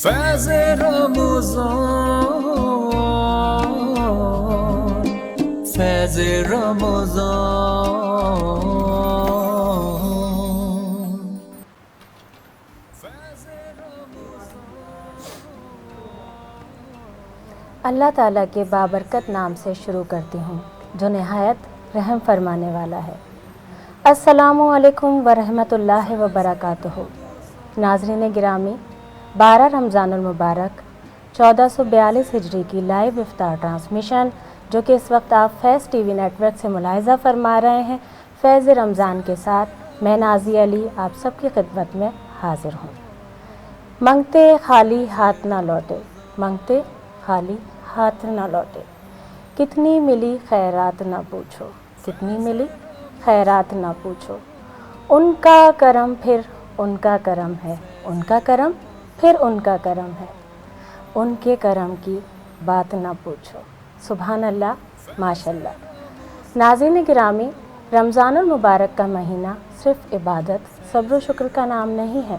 فیض رمضان، فیض رمضان۔ اللہ تعالیٰ کے بابرکت نام سے شروع کرتی ہوں جو نہایت رحم فرمانے والا ہے۔ السلام علیکم ورحمۃ اللہ وبرکاتہ۔ ناظرین گرامی، 12 رمضان المبارک 1442 ہجری کی لائیو افطار ٹرانسمیشن جو کہ اس وقت آپ فیض ٹی وی نیٹ ورک سے ملاحظہ فرما رہے ہیں، فیض رمضان کے ساتھ میں نازیہ علی آپ سب کی خدمت میں حاضر ہوں۔ منگتے خالی ہاتھ نہ لوٹے، منگتے خالی ہاتھ نہ لوٹے، کتنی ملی خیرات نہ پوچھو، کتنی ملی خیرات نہ پوچھو، ان کا کرم پھر ان کا کرم ہے، ان کا کرم پھر ان کا کرم ہے، ان کے کرم کی بات نہ پوچھو۔ سبحان اللہ، ماشاء اللہ۔ ناظرین گرامی، رمضان المبارک کا مہینہ صرف عبادت، صبر و شکر کا نام نہیں ہے،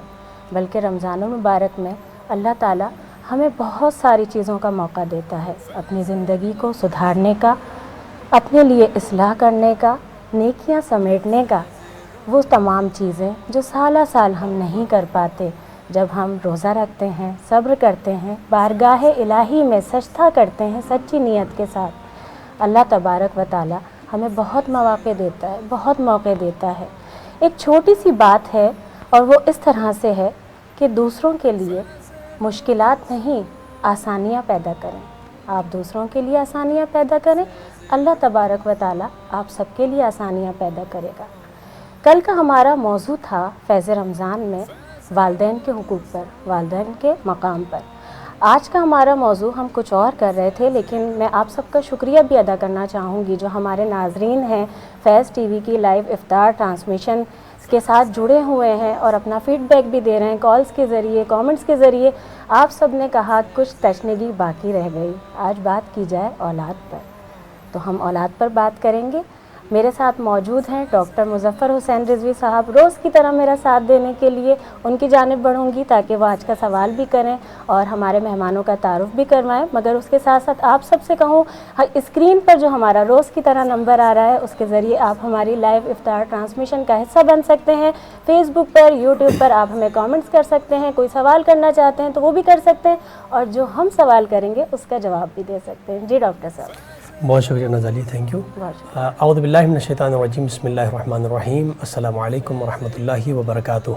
بلکہ رمضان المبارک میں اللہ تعالیٰ ہمیں بہت ساری چیزوں کا موقع دیتا ہے، اپنی زندگی کو سدھارنے کا، اپنے لیے اصلاح کرنے کا، نیکیاں سمیٹنے کا، وہ تمام چیزیں جو سالہ سال ہم نہیں کر پاتے۔ جب ہم روزہ رکھتے ہیں، صبر کرتے ہیں، بارگاہ الہی میں سجدہ کرتے ہیں سچی نیت کے ساتھ، اللہ تبارک و تعالی ہمیں بہت مواقع دیتا ہے، بہت موقع دیتا ہے۔ ایک چھوٹی سی بات ہے اور وہ اس طرح سے ہے کہ دوسروں کے لیے مشکلات نہیں، آسانیاں پیدا کریں۔ آپ دوسروں کے لیے آسانیاں پیدا کریں، اللہ تبارک و تعالی آپ سب کے لیے آسانیاں پیدا کرے گا۔ کل کا ہمارا موضوع تھا فیض رمضان میں والدین کے حقوق پر، والدین کے مقام پر۔ آج کا ہمارا موضوع ہم کچھ اور کر رہے تھے، لیکن میں آپ سب کا شکریہ بھی ادا کرنا چاہوں گی جو ہمارے ناظرین ہیں، فیض ٹی وی کی لائیو افطار ٹرانسمیشن کے ساتھ جڑے ہوئے ہیں اور اپنا فیڈ بیک بھی دے رہے ہیں کالز کے ذریعے، کامنٹس کے ذریعے۔ آپ سب نے کہا کچھ تشنگی باقی رہ گئی، آج بات کی جائے اولاد پر، تو ہم اولاد پر بات کریں گے۔ میرے ساتھ موجود ہیں ڈاکٹر مظفر حسین رضوی صاحب، روز کی طرح میرا ساتھ دینے کے لیے ان کی جانب بڑھوں گی تاکہ وہ آج کا سوال بھی کریں اور ہمارے مہمانوں کا تعارف بھی کروائیں، مگر اس کے ساتھ ساتھ آپ سب سے کہوں اسکرین پر جو ہمارا روز کی طرح نمبر آ رہا ہے اس کے ذریعے آپ ہماری لائیو افطار ٹرانسمیشن کا حصہ بن سکتے ہیں۔ فیس بک پر، یوٹیوب پر آپ ہمیں کامنٹس کر سکتے ہیں، کوئی سوال کرنا چاہتے ہیں تو وہ بھی کر سکتے ہیں، اور جو ہم سوال کریں گے اس کا جواب بھی دے سکتے ہیں۔ جی ڈاکٹر صاحب۔ بہت شکریہ نازلی، تھینک یو۔ اعوذ باللہ من الشیطان الرجیم، بسم اللہ الرحمن الرحیم، السلام علیکم ورحمۃ اللہ وبرکاتہ۔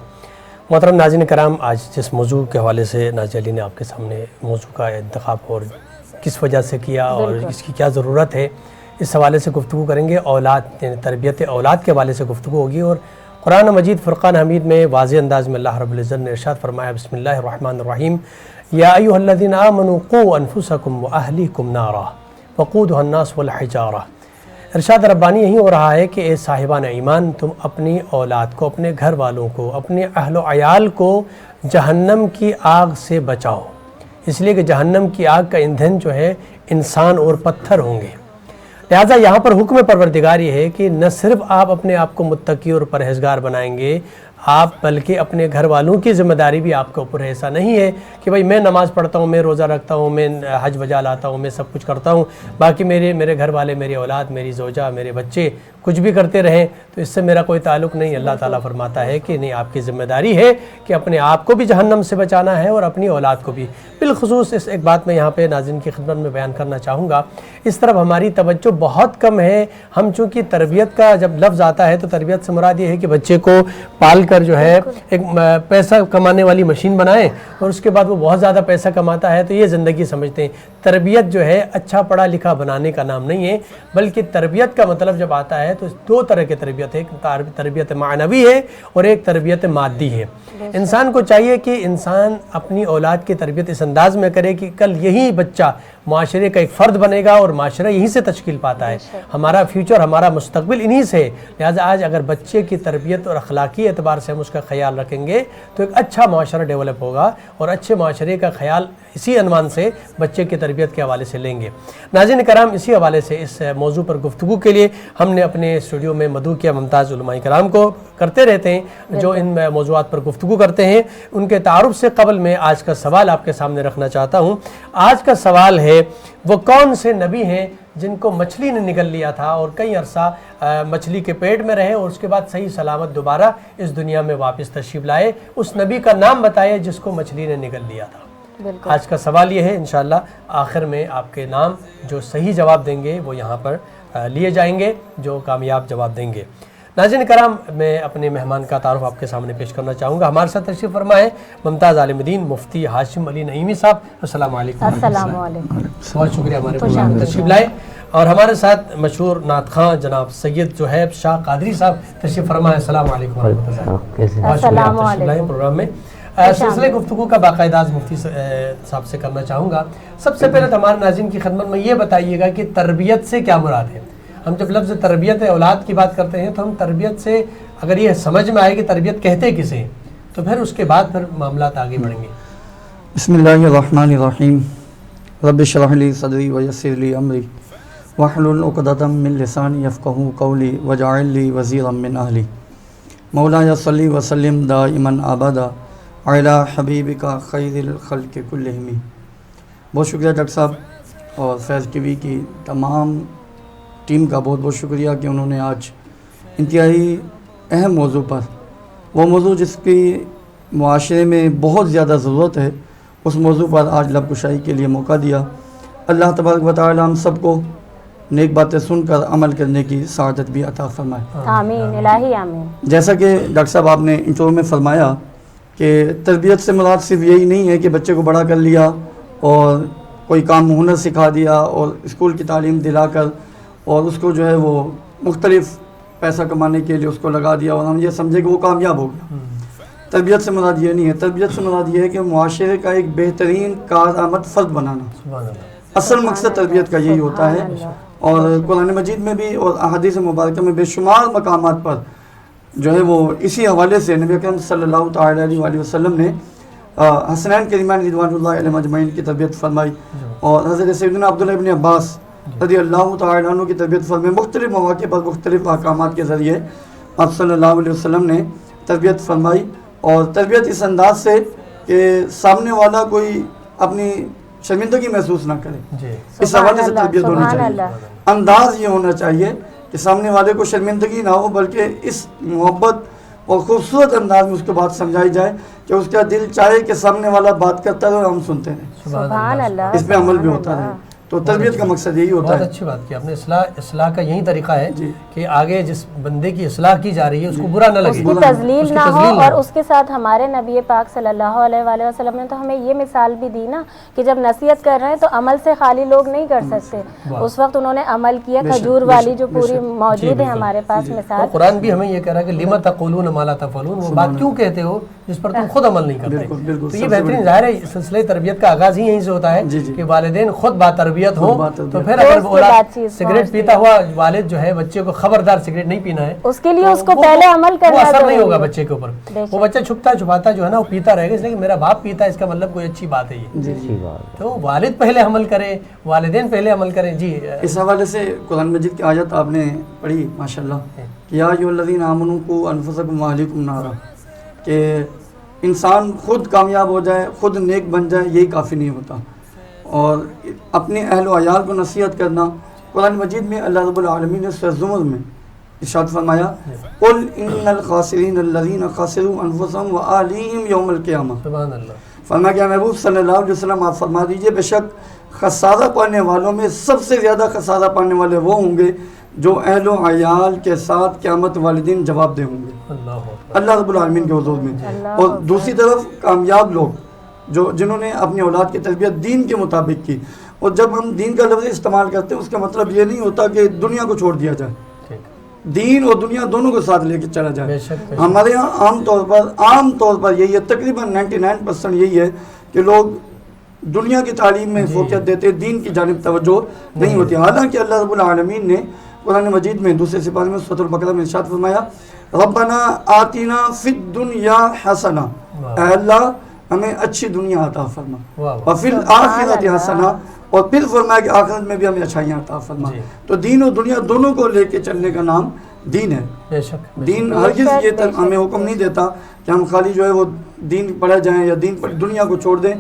محترم ناظرین کرام، آج جس موضوع کے حوالے سے نازیہ علی نے آپ کے سامنے موضوع کا انتخاب اور کس وجہ سے کیا اور اس کی کیا ضرورت ہے، اس حوالے سے گفتگو کریں گے۔ اولاد یعنی تربیت اولاد کے حوالے سے گفتگو ہوگی، اور قرآن مجید فرقان حمید میں واضح انداز میں اللہ رب العزت نے ارشاد فرمایا، بسم اللہ الرحمن الرحیم، یا ایھا الذین آمنوا قوا انفسکم واہلیکم نارا وقودھا الناس والحجارہ۔ ارشاد ربانی یہی ہو رہا ہے کہ اے صاحبان ایمان، تم اپنی اولاد کو، اپنے گھر والوں کو، اپنے اہل و عیال کو جہنم کی آگ سے بچاؤ، اس لیے کہ جہنم کی آگ کا ایندھن جو ہے انسان اور پتھر ہوں گے۔ لہٰذا یہاں پر حکم پروردگار یہ ہے کہ نہ صرف آپ اپنے آپ کو متقی اور پرہیزگار بنائیں گے آپ، بلکہ اپنے گھر والوں کی ذمہ داری بھی آپ کے اوپر ہے۔ ایسا نہیں ہے کہ بھائی میں نماز پڑھتا ہوں، میں روزہ رکھتا ہوں، میں حج بجا لاتا ہوں، میں سب کچھ کرتا ہوں، باقی میرے گھر والے، میری اولاد، میری زوجہ، میرے بچے کچھ بھی کرتے رہیں تو اس سے میرا کوئی تعلق نہیں۔ اللہ تعالیٰ فرماتا ہے کہ نہیں، آپ کی ذمہ داری ہے کہ اپنے آپ کو بھی جہنم سے بچانا ہے اور اپنی اولاد کو بھی۔ بالخصوص اس ایک بات میں یہاں پہ ناظرین کی خدمت میں بیان کرنا چاہوں گا، اس طرف ہماری توجہ بہت کم ہے۔ ہم چونکہ تربیت کا جب لفظ آتا ہے تو تربیت سے مراد یہ ہے کہ بچے کو پال کر جو ہے ایک پیسہ کمانے والی مشین بنائیں اور اس کے بعد وہ بہت زیادہ پیسہ کماتا ہے تو یہ زندگی سمجھتے ہیں۔ تربیت جو ہے اچھا پڑھا لکھا بنانے کا نام نہیں ہے، بلکہ تربیت کا مطلب جب آتا ہے تو دو طرح کی تربیت ہے، ایک تربیت معنوی ہے اور ایک تربیت مادی ہے۔ انسان کو چاہیے کہ انسان اپنی اولاد کی تربیت اس انداز میں کرے کہ کل یہی بچہ معاشرے کا ایک فرد بنے گا اور معاشرہ یہیں سے تشکیل پاتا ہے. ہمارا فیوچر، ہمارا مستقبل انہی سے ہے. لہٰذا آج اگر بچے کی تربیت اور اخلاقی اعتبار سے ہم اس کا خیال رکھیں گے تو ایک اچھا معاشرہ ڈیولپ ہوگا، اور اچھے معاشرے کا خیال اسی عنوان سے بچے کی تربیت کے حوالے سے لیں گے. ناظرین کرام، اسی حوالے سے اس موضوع پر گفتگو کے لیے ہم نے اپنے اسٹوڈیو میں مدعو کیا ممتاز علماء کرام کو. کرتے رہتے ہیں جو ان موضوعات پر گفتگو کرتے ہیں. ان کے تعارف سے قبل میں آج کا سوال آپ کے سامنے رکھنا چاہتا ہوں. آج کا سوال ہے، وہ کون سے نبی ہیں جن کو مچھلی نے نگل لیا تھا اور کئی عرصہ مچھلی کے پیٹ میں رہے اور اس کے بعد صحیح سلامت دوبارہ اس دنیا میں واپس تشریف لائے؟ اس نبی کا نام بتائے جس کو مچھلی نے نگل لیا تھا. آج کا سوال یہ ہے. انشاءاللہ آخر میں آپ کے نام جو صحیح جواب دیں گے وہ یہاں پر لیے جائیں گے، جو کامیاب جواب دیں گے. ناظرین کرام، میں اپنے مہمان کا تعارف آپ کے سامنے پیش کرنا چاہوں گا. ہمارے ساتھ تشریف فرما ہے ممتاز عالم دین مفتی ہاشم علی نعیمی صاحب. السلام علیکم. السلام علیکم. بہت شکریہ ہمارے پروگرام میں تشریف لائے. اور ہمارے ساتھ مشہور نعت خواں جناب سید جوہیب شاہ قادری صاحب تشریف فرما ہے. السلام علیکم ورحمۃ اللہ. بہت شکریہ آپ تشریف لائے پروگرام میں. سلسلے گفتگو کا باقاعدہ مفتی صاحب سے کرنا چاہوں گا. سب سے پہلے تو ہمارے ناظرین کی خدمت میں یہ بتائیے گا کہ تربیت سے کیا مراد ہے؟ ہم جب لفظ تربیت اولاد کی بات کرتے ہیں تو ہم تربیت سے اگر یہ سمجھ میں آئے کہ تربیت کہتے کسے ہیں تو پھر اس کے بعد پھر معاملات آگے بڑھیں گے. بسم اللہ الرحمن الرحیم. رب اشرح لی صدری ویسر لی امری واحلل عقدۃ من لسانی یفقہوا قولی واجعل لی وزیرا من اہلی. مولایا صلی وسلم دائما ابدا علی حبیبک خیر الخلق کلہم. بہت شکریہ ڈاکٹر صاحب اور فیض ٹی وی کی تمام ٹیم کا بہت بہت شکریہ کہ انہوں نے آج انتہائی اہم موضوع پر، وہ موضوع جس کی معاشرے میں بہت زیادہ ضرورت ہے، اس موضوع پر آج لب کشائی کے لیے موقع دیا. اللہ تبارک و تعالی ہم سب کو نیک باتیں سن کر عمل کرنے کی سعادت بھی عطا فرمائے. آمین الہی آمین. جیسا کہ ڈاکٹر صاحب آپ نے انٹرو میں فرمایا کہ تربیت سے مراد صرف یہی نہیں ہے کہ بچے کو بڑا کر لیا اور کوئی کام ہنر سکھا دیا اور اسکول کی تعلیم دلا کر اور اس کو جو ہے وہ مختلف پیسہ کمانے کے لیے اس کو لگا دیا اور ہم یہ سمجھے کہ وہ کامیاب ہو گیا. تربیت سے مراد یہ نہیں ہے. تربیت سے مراد یہ ہے کہ معاشرے کا ایک بہترین کارآمد فرد بنانا. اصل مقصد تربیت کا یہی ہوتا ہے. اور قرآن مجید میں بھی اور احادیث مبارکہ میں بے شمار مقامات پر جو ہے وہ اسی حوالے سے نبی اکرم صلی اللہ تعالی علیہ وآلہ وسلم نے حسنین کریمان رضوان اللہ علیہ مجمعین کی تربیت فرمائی. اور حضرت سیدنا عبداللہ ابن عباس رضی اللہ تعالی عنہ کی تربیت فرمائی. مختلف مواقع پر مختلف احکامات کے ذریعے آپ صلی اللہ علیہ وسلم نے تربیت فرمائی. اور تربیت اس انداز سے کہ سامنے والا کوئی اپنی شرمندگی محسوس نہ کرے. اس حوالے سے تربیت ہونی چاہیے. انداز یہ ہونا چاہیے کہ سامنے والے کو شرمندگی نہ ہو، بلکہ اس محبت اور خوبصورت انداز میں اس کو بات سمجھائی جائے کہ اس کا دل چاہے کہ سامنے والا بات کرتا رہے اور ہم سنتے رہیں. سبحان اللہ. اس پہ عمل بھی ہوتا رہے. تو تربیت کا مقصد یہی ہوتا ہے. بہت اچھی بات کی آپ نے. اصلاح کا یہی طریقہ ہے کہ آگے جس بندے کی اصلاح کی جا رہی ہے اس کو برا نہ لگے، اس کی تذلیل نہ ہو. اور اس کے ساتھ ہمارے نبی پاک صلی اللہ علیہ وآلہ وسلم نے تو ہمیں یہ مثال بھی دی نا کہ جب نصیحت کر رہے ہیں تو عمل سے خالی لوگ نہیں کر سکتے. اس وقت انہوں نے عمل کیا. کھجور والی جو پوری موجود ہے ہمارے پاس مثال. قرآن بھی ہمیں یہ کہہ رہا ہے کہ لما تقولون ما لا تفعلون. وہ بات کیوں کہتے ہو جس پر تم خود عمل نہیں کرتے. تو یہ بہترین ظاہر ہے سلسلہ تربیت کا آغاز ہی یہیں سے ہوتا ہے کہ والدین خود با تربیت ہوں. تو پھر اگر اولاد سگریٹ پیتا ہوا والد جو ہے بچے کو خبردار سگریٹ نہیں پینا ہے، اس کے لیے اس کو پہلے عمل کرنا وہ اثر نہیں ہوگا بچے کے اوپر. وہ بچہ چھپتا چھپاتا جو ہے نا وہ پیتا رہے گا، اس لیے کہ میرا باپ پیتا ہے اس کا مطلب کوئی اچھی بات ہے یہ. تو والد پہلے عمل کرے، والدین پہلے عمل کریں. جی اس حوالے سے قرآن مجید کی آیت آپ نے پڑھی ماشاءاللہ کہ یا ایھا الذین آمنوا قوا انفسکم واہلیکم نارا، کہ انسان خود کامیاب ہو جائے، خود نیک بن جائے یہی کافی نہیں ہوتا. اور اپنے اہل و عیال کو نصیحت کرنا. قرآن مجید میں اللہ رب العالمین نے سورہ زمر میں ارشاد فرمایا قل ان الخاسرین الذین خسروا انفسهم واہلیہم یوم القیامہ. سبحان اللہ. فرمایا کہ محبوب صلی اللہ علیہ وسلم آپ فرما دیجئے بے شک خسارہ پانے والوں میں سب سے زیادہ خسارہ پانے والے وہ ہوں گے جو اہل و عیال کے ساتھ قیامت والدین جواب دہ ہوں گے اللہ رب العالمین کے حضور میں. اور دوسری طرف کامیاب لوگ جنہوں نے اپنی اولاد کی تربیت دین کے مطابق کی. اور جب ہم دین کا لفظ استعمال کرتے ہیں اس کا مطلب یہ نہیں ہوتا کہ دنیا کو چھوڑ دیا جائے. دین اور دنیا دونوں کو ساتھ لے کے چلا جائے. ہمارے یہاں عام طور پر یہی ہے، تقریباً 99% یہی ہے کہ لوگ دنیا کی تعلیم میں فوقیت دیتے، دین کی جانب توجہ نہیں ہوتی. حالانکہ اللہ رب العالمین نے قرآن مجید میں دوسرے سپارے میں سورۃ البقرہ میں ارشاد فرمایا ربنا آتنا فی الدنیا حسنہ، اے اللہ ہمیں اچھی دنیا عطا فرما، وفی الآخرۃ حسنہ، اور پھر فرمایا کہ آخرت میں بھی ہمیں اچھائیاں عطا فرما. تو دین و دنیا دونوں کو لے کے چلنے کا نام دین ہے. دین ہرگز یہ ہمیں حکم نہیں دیتا کہ ہم خالی جو ہے وہ دین پڑھے جائیں یا دین پر دنیا کو چھوڑ دیں.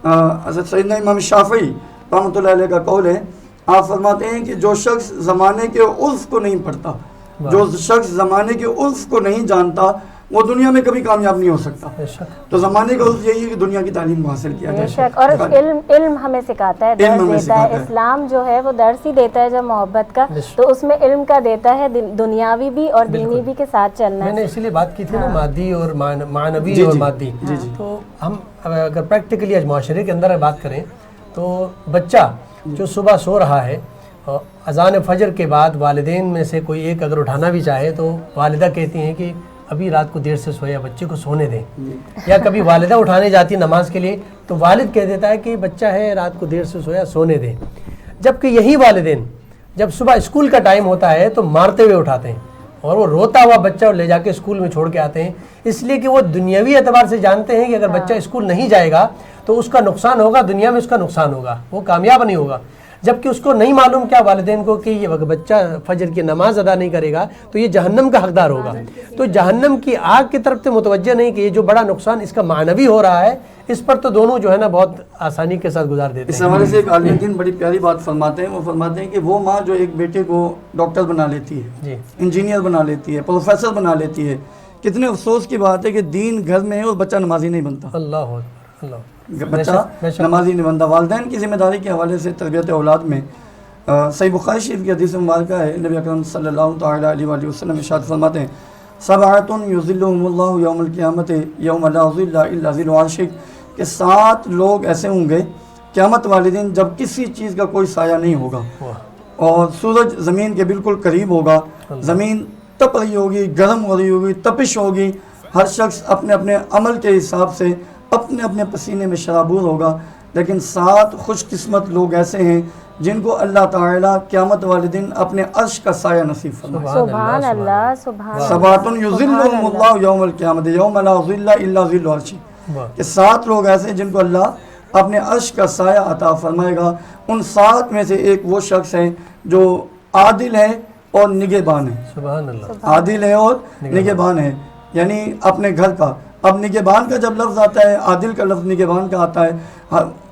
حضرت سیدنا امام شافعی رحمۃ اللہ علیہ کا قول ہے، آپ فرماتے ہیں کہ جو شخص زمانے کے عرف کو نہیں پڑھتا، جو شخص زمانے کے عرف کو نہیں جانتا، وہ دنیا میں کبھی کامیاب نہیں ہو سکتا. تو زمانے کا عرف یہی ہے کہ دنیا کی تعلیم کو حاصل کیا جائے. اور علم ہمیں سکھاتا ہے، درس دیتا ہے. اسلام جو ہے وہ درس ہی دیتا ہے جب محبت کا، تو اس میں علم کا دیتا ہے، دنیاوی بھی اور دینی بھی کے ساتھ چلنا ہے. میں نے اسی لیے بات کی تھی نا، مادی اور معنوی اور مادی. تو ہم اگر پریکٹیکلی آج معاشرے کے اندر بات کریں تو بچہ جو صبح سو رہا ہے، اذان فجر کے بعد والدین میں سے کوئی ایک اگر اٹھانا بھی چاہے تو والدہ کہتی ہیں کہ ابھی رات کو دیر سے سویا، بچے کو سونے دیں. یا کبھی والدہ اٹھانے جاتی نماز کے لیے تو والد کہہ دیتا ہے کہ بچہ ہے رات کو دیر سے سویا، سونے دیں. جبکہ یہی والدین جب صبح اسکول کا ٹائم ہوتا ہے تو مارتے ہوئے اٹھاتے ہیں اور وہ روتا ہوا بچہ لے جا کے اسکول میں چھوڑ کے آتے ہیں، اس لیے کہ وہ دنیاوی اعتبار سے جانتے ہیں کہ اگر بچہ اسکول نہیں جائے گا تو اس کا نقصان ہوگا، دنیا میں اس کا نقصان ہوگا، وہ کامیاب نہیں ہوگا. جبکہ اس کو نہیں معلوم کیا والدین کو کہ یہ بچہ فجر کی نماز ادا نہیں کرے گا تو یہ جہنم کا حقدار ہوگا. تو جہنم کی آگ کی طرف سے متوجہ نہیں کہ یہ جو بڑا نقصان اس کا معنوی ہو رہا ہے، اس پر تو دونوں جو ہے نا بہت آسانی کے ساتھ گزار دیتے ہیں. اس حوالے سے ایک عالم دین بڑی پیاری بات فرماتے ہیں. وہ فرماتے ہیں کہ وہ ماں جو ایک بیٹے کو ڈاکٹر بنا لیتی ہے، انجینئر بنا لیتی ہے، پروفیسر بنا لیتی ہے، کتنے افسوس کی بات ہے کہ دین گھر میں ہے اور بچہ نمازی نہیں بنتا. اللہ اللہ، بچہ نمازی نہیں بنتا. والدین کی ذمہ داری کے حوالے سے تربیت اولاد میں صحیح بخاری شریف کی حدیث مبارکہ ہے، نبی اکرم صلی اللہ تعالیٰ علیہ وآلہ وسلم ارشاد فرماتے ہیں سبعۃ یظلھم اللہ یوم القیامۃ یوم لا ظل الا ظل عرشہ، کہ 7 لوگ ایسے ہوں گے قیامت والے دن جب کسی چیز کا کوئی سایہ نہیں ہوگا، اور سورج زمین کے بالکل قریب ہوگا، زمین تپ رہی ہوگی، گرم ہو رہی ہوگی، تپش ہوگی، ہر شخص اپنے اپنے عمل کے حساب سے اپنے اپنے پسینے میں شرابور ہوگا. لیکن 7 خوش قسمت لوگ ایسے ہیں جن کو اللہ تعالیٰ قیامت والے دن اپنے عرش کا سایہ نصیب فرمائے. سبحان اللہ، سبحان اللہ. سبعۃ یظلھم اللہ یوم القیامۃ یوم لا ظل الا ظل عرشہ، کہ 7 لوگ ایسے ہیں جن کو اللہ اپنے عرش کا سایہ عطا فرمائے گا. ان 7 میں سے ایک وہ شخص ہے جو عادل ہے اور نگہبان ہے. سبحان اللہ. عادل ہے اور نگہبان ہے، یعنی اپنے گھر کا. اب نگہبان کا جب لفظ آتا ہے، عادل کا لفظ نگہبان کا آتا ہے،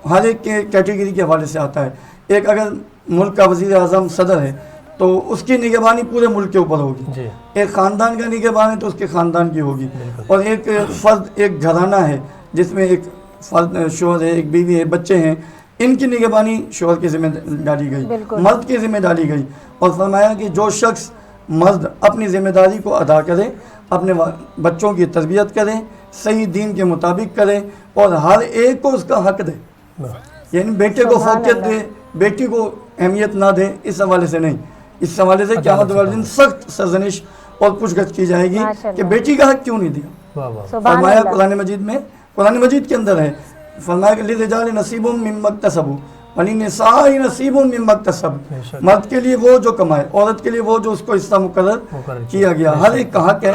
ہر ایک کے کیٹیگری کے حوالے سے آتا ہے. ایک اگر ملک کا وزیر اعظم صدر ہے تو اس کی نگہبانی پورے ملک کے اوپر ہوگی. ایک خاندان کا نگہبان ہے تو اس کے خاندان کی ہوگی. اور ایک فرد، ایک گھرانہ ہے جس میں ایک فرد شوہر ہے، ایک بیوی ہے، بچے ہیں، ان کی نگہبانی شوہر کی ذمہ ڈالی گئی، مرد کی ذمہ ڈالی گئی. اور فرمایا کہ جو شخص مرد اپنی ذمہ داری کو ادا کرے، اپنے بچوں کی تربیت کرے، صحیح دین کے مطابق کرے اور ہر ایک کو اس کا حق دے، یعنی بیٹے کو فوقیت دے، بیٹی کو اہمیت نہ دے، اس حوالے سے نہیں. اس حوالے سے قیامت والے دن سخت سرزنش اور پوچھ گچھ کی جائے گی کہ بیٹی کا حق کیوں نہیں دیا. فرمایا قرآن مجید میں، قرآن مجید کے اندر ہے، فرمایا کہ للرجال نصیب مما اکتسبوا وللنساء نصیب مما اکتسبن، مرد کے لیے وہ جو کمائے، عورت کے لیے وہ جو اس کو حصہ مقرر کیا گیا. ہر ایک کا حق ہے.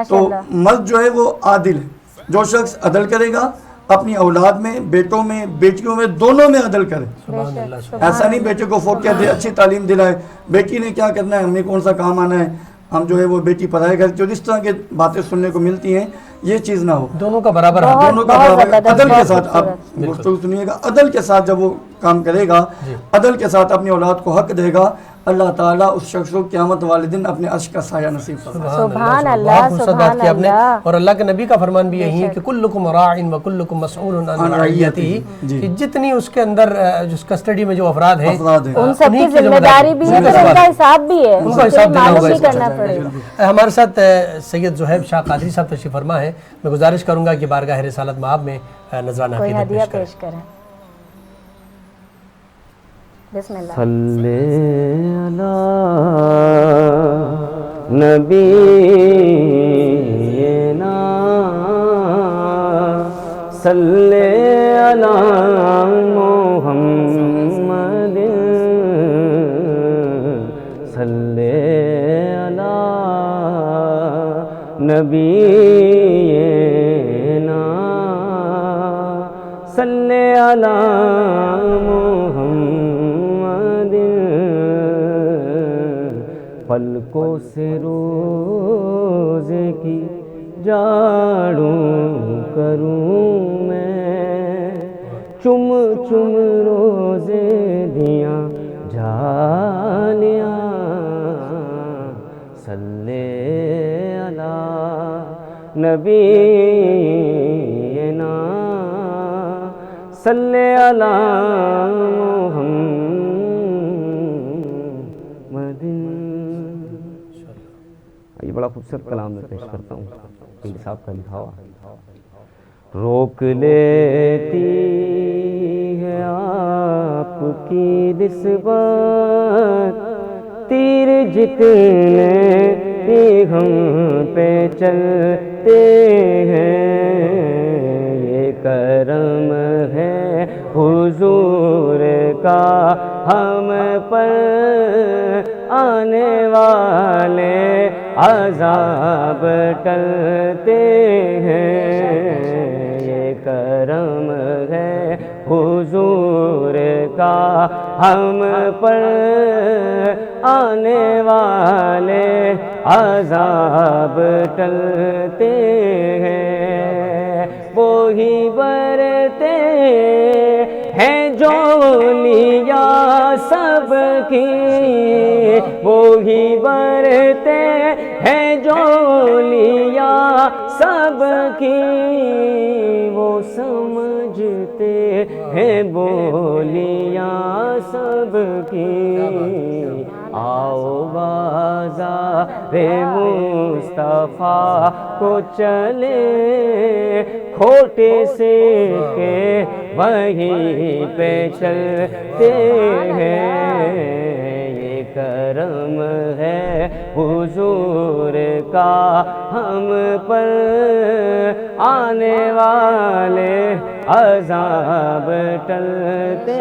تو مرد جو ہے وہ عادل ہے. جو شخص عدل کرے گا اپنی اولاد میں، بیٹوں میں، بیٹیوں میں، دونوں میں عدل کرے. ایسا نہیں بیٹے کو فوقیت دے، اچھی تعلیم دلائے، بیٹی نے کیا کرنا ہے، ہمیں کون سا کام آنا ہے، ہم جو ہے وہ بیٹی پڑھائے گھر کی، اور اس طرح کی باتیں سننے کو ملتی ہیں. یہ چیز نہ ہو. دونوں کا برابر حق، دونوں کا برابر عدل کے ساتھ. آپ گفتگو سنیے گا، عدل کے ساتھ جب وہ کام کرے گا، عدل کے ساتھ اپنی اولاد کو حق دے گا، اللہ تعالیٰ اس شخص کو قیامت والے دن اپنے عرش کا سایہ نصیب فرمائے. سبحان اللہ، سبحان اللہ. اور اللہ کے نبی کا فرمان بھی یہی ہے کہ کلکم راع و کلکم مسئول عن رعیتہ، کہ جتنی اس کے اندر جس کسٹڈی میں جو افراد ہیں ان سب کی ذمہ داری بھی ہے، ان کا حساب بھی ہے، ان کا حساب دینا معلوم کرنا پڑے گا. ہمارے ساتھ سید زہیب شاہ قادری صاحب تشریف فرما ہے. میں گزارش کروں گا کہ بارگاہ رسالت مآب میں نذرانہ کوئی عقیدت ہدیہ پیش پیش کریں. بسم اللہ. صلی علی نبینا صلی علی محمد صلی علی نبینا صلی علی محمد پلکوں سے روزے کی جاڑوں کروں میں چم چم روزے دیاں جانیاں صلی علی نبینا صلی علی محمد. یہ بڑا خوبصورت کلام میں پیش کرتا ہوں، پیر صاحب کا لکھا ہوا. روک لیتی ہے آپ کی نسبت تیر جتنے بھی ہم پہ چلتے ہیں، یہ کرم ہے حضور کا ہم پر، آنے والے عذاب ٹلتے ہیں، یہ کرم ہے حضور کا ہم پر، آنے والے عذاب ٹلتے ہیں. وہی برتے ہیں جو لیا سب کی، وہی برتے ہیں جو لیا سب کی، وہ سمجھتے ہیں بولیاں سب کی. آؤ بازار مصطفیٰ کو چلے، کھوٹے سے کے وہیں پہ چلتے ہیں، یہ کرم ہے حضور کا ہم پر، آنے والے عذاب ٹلتے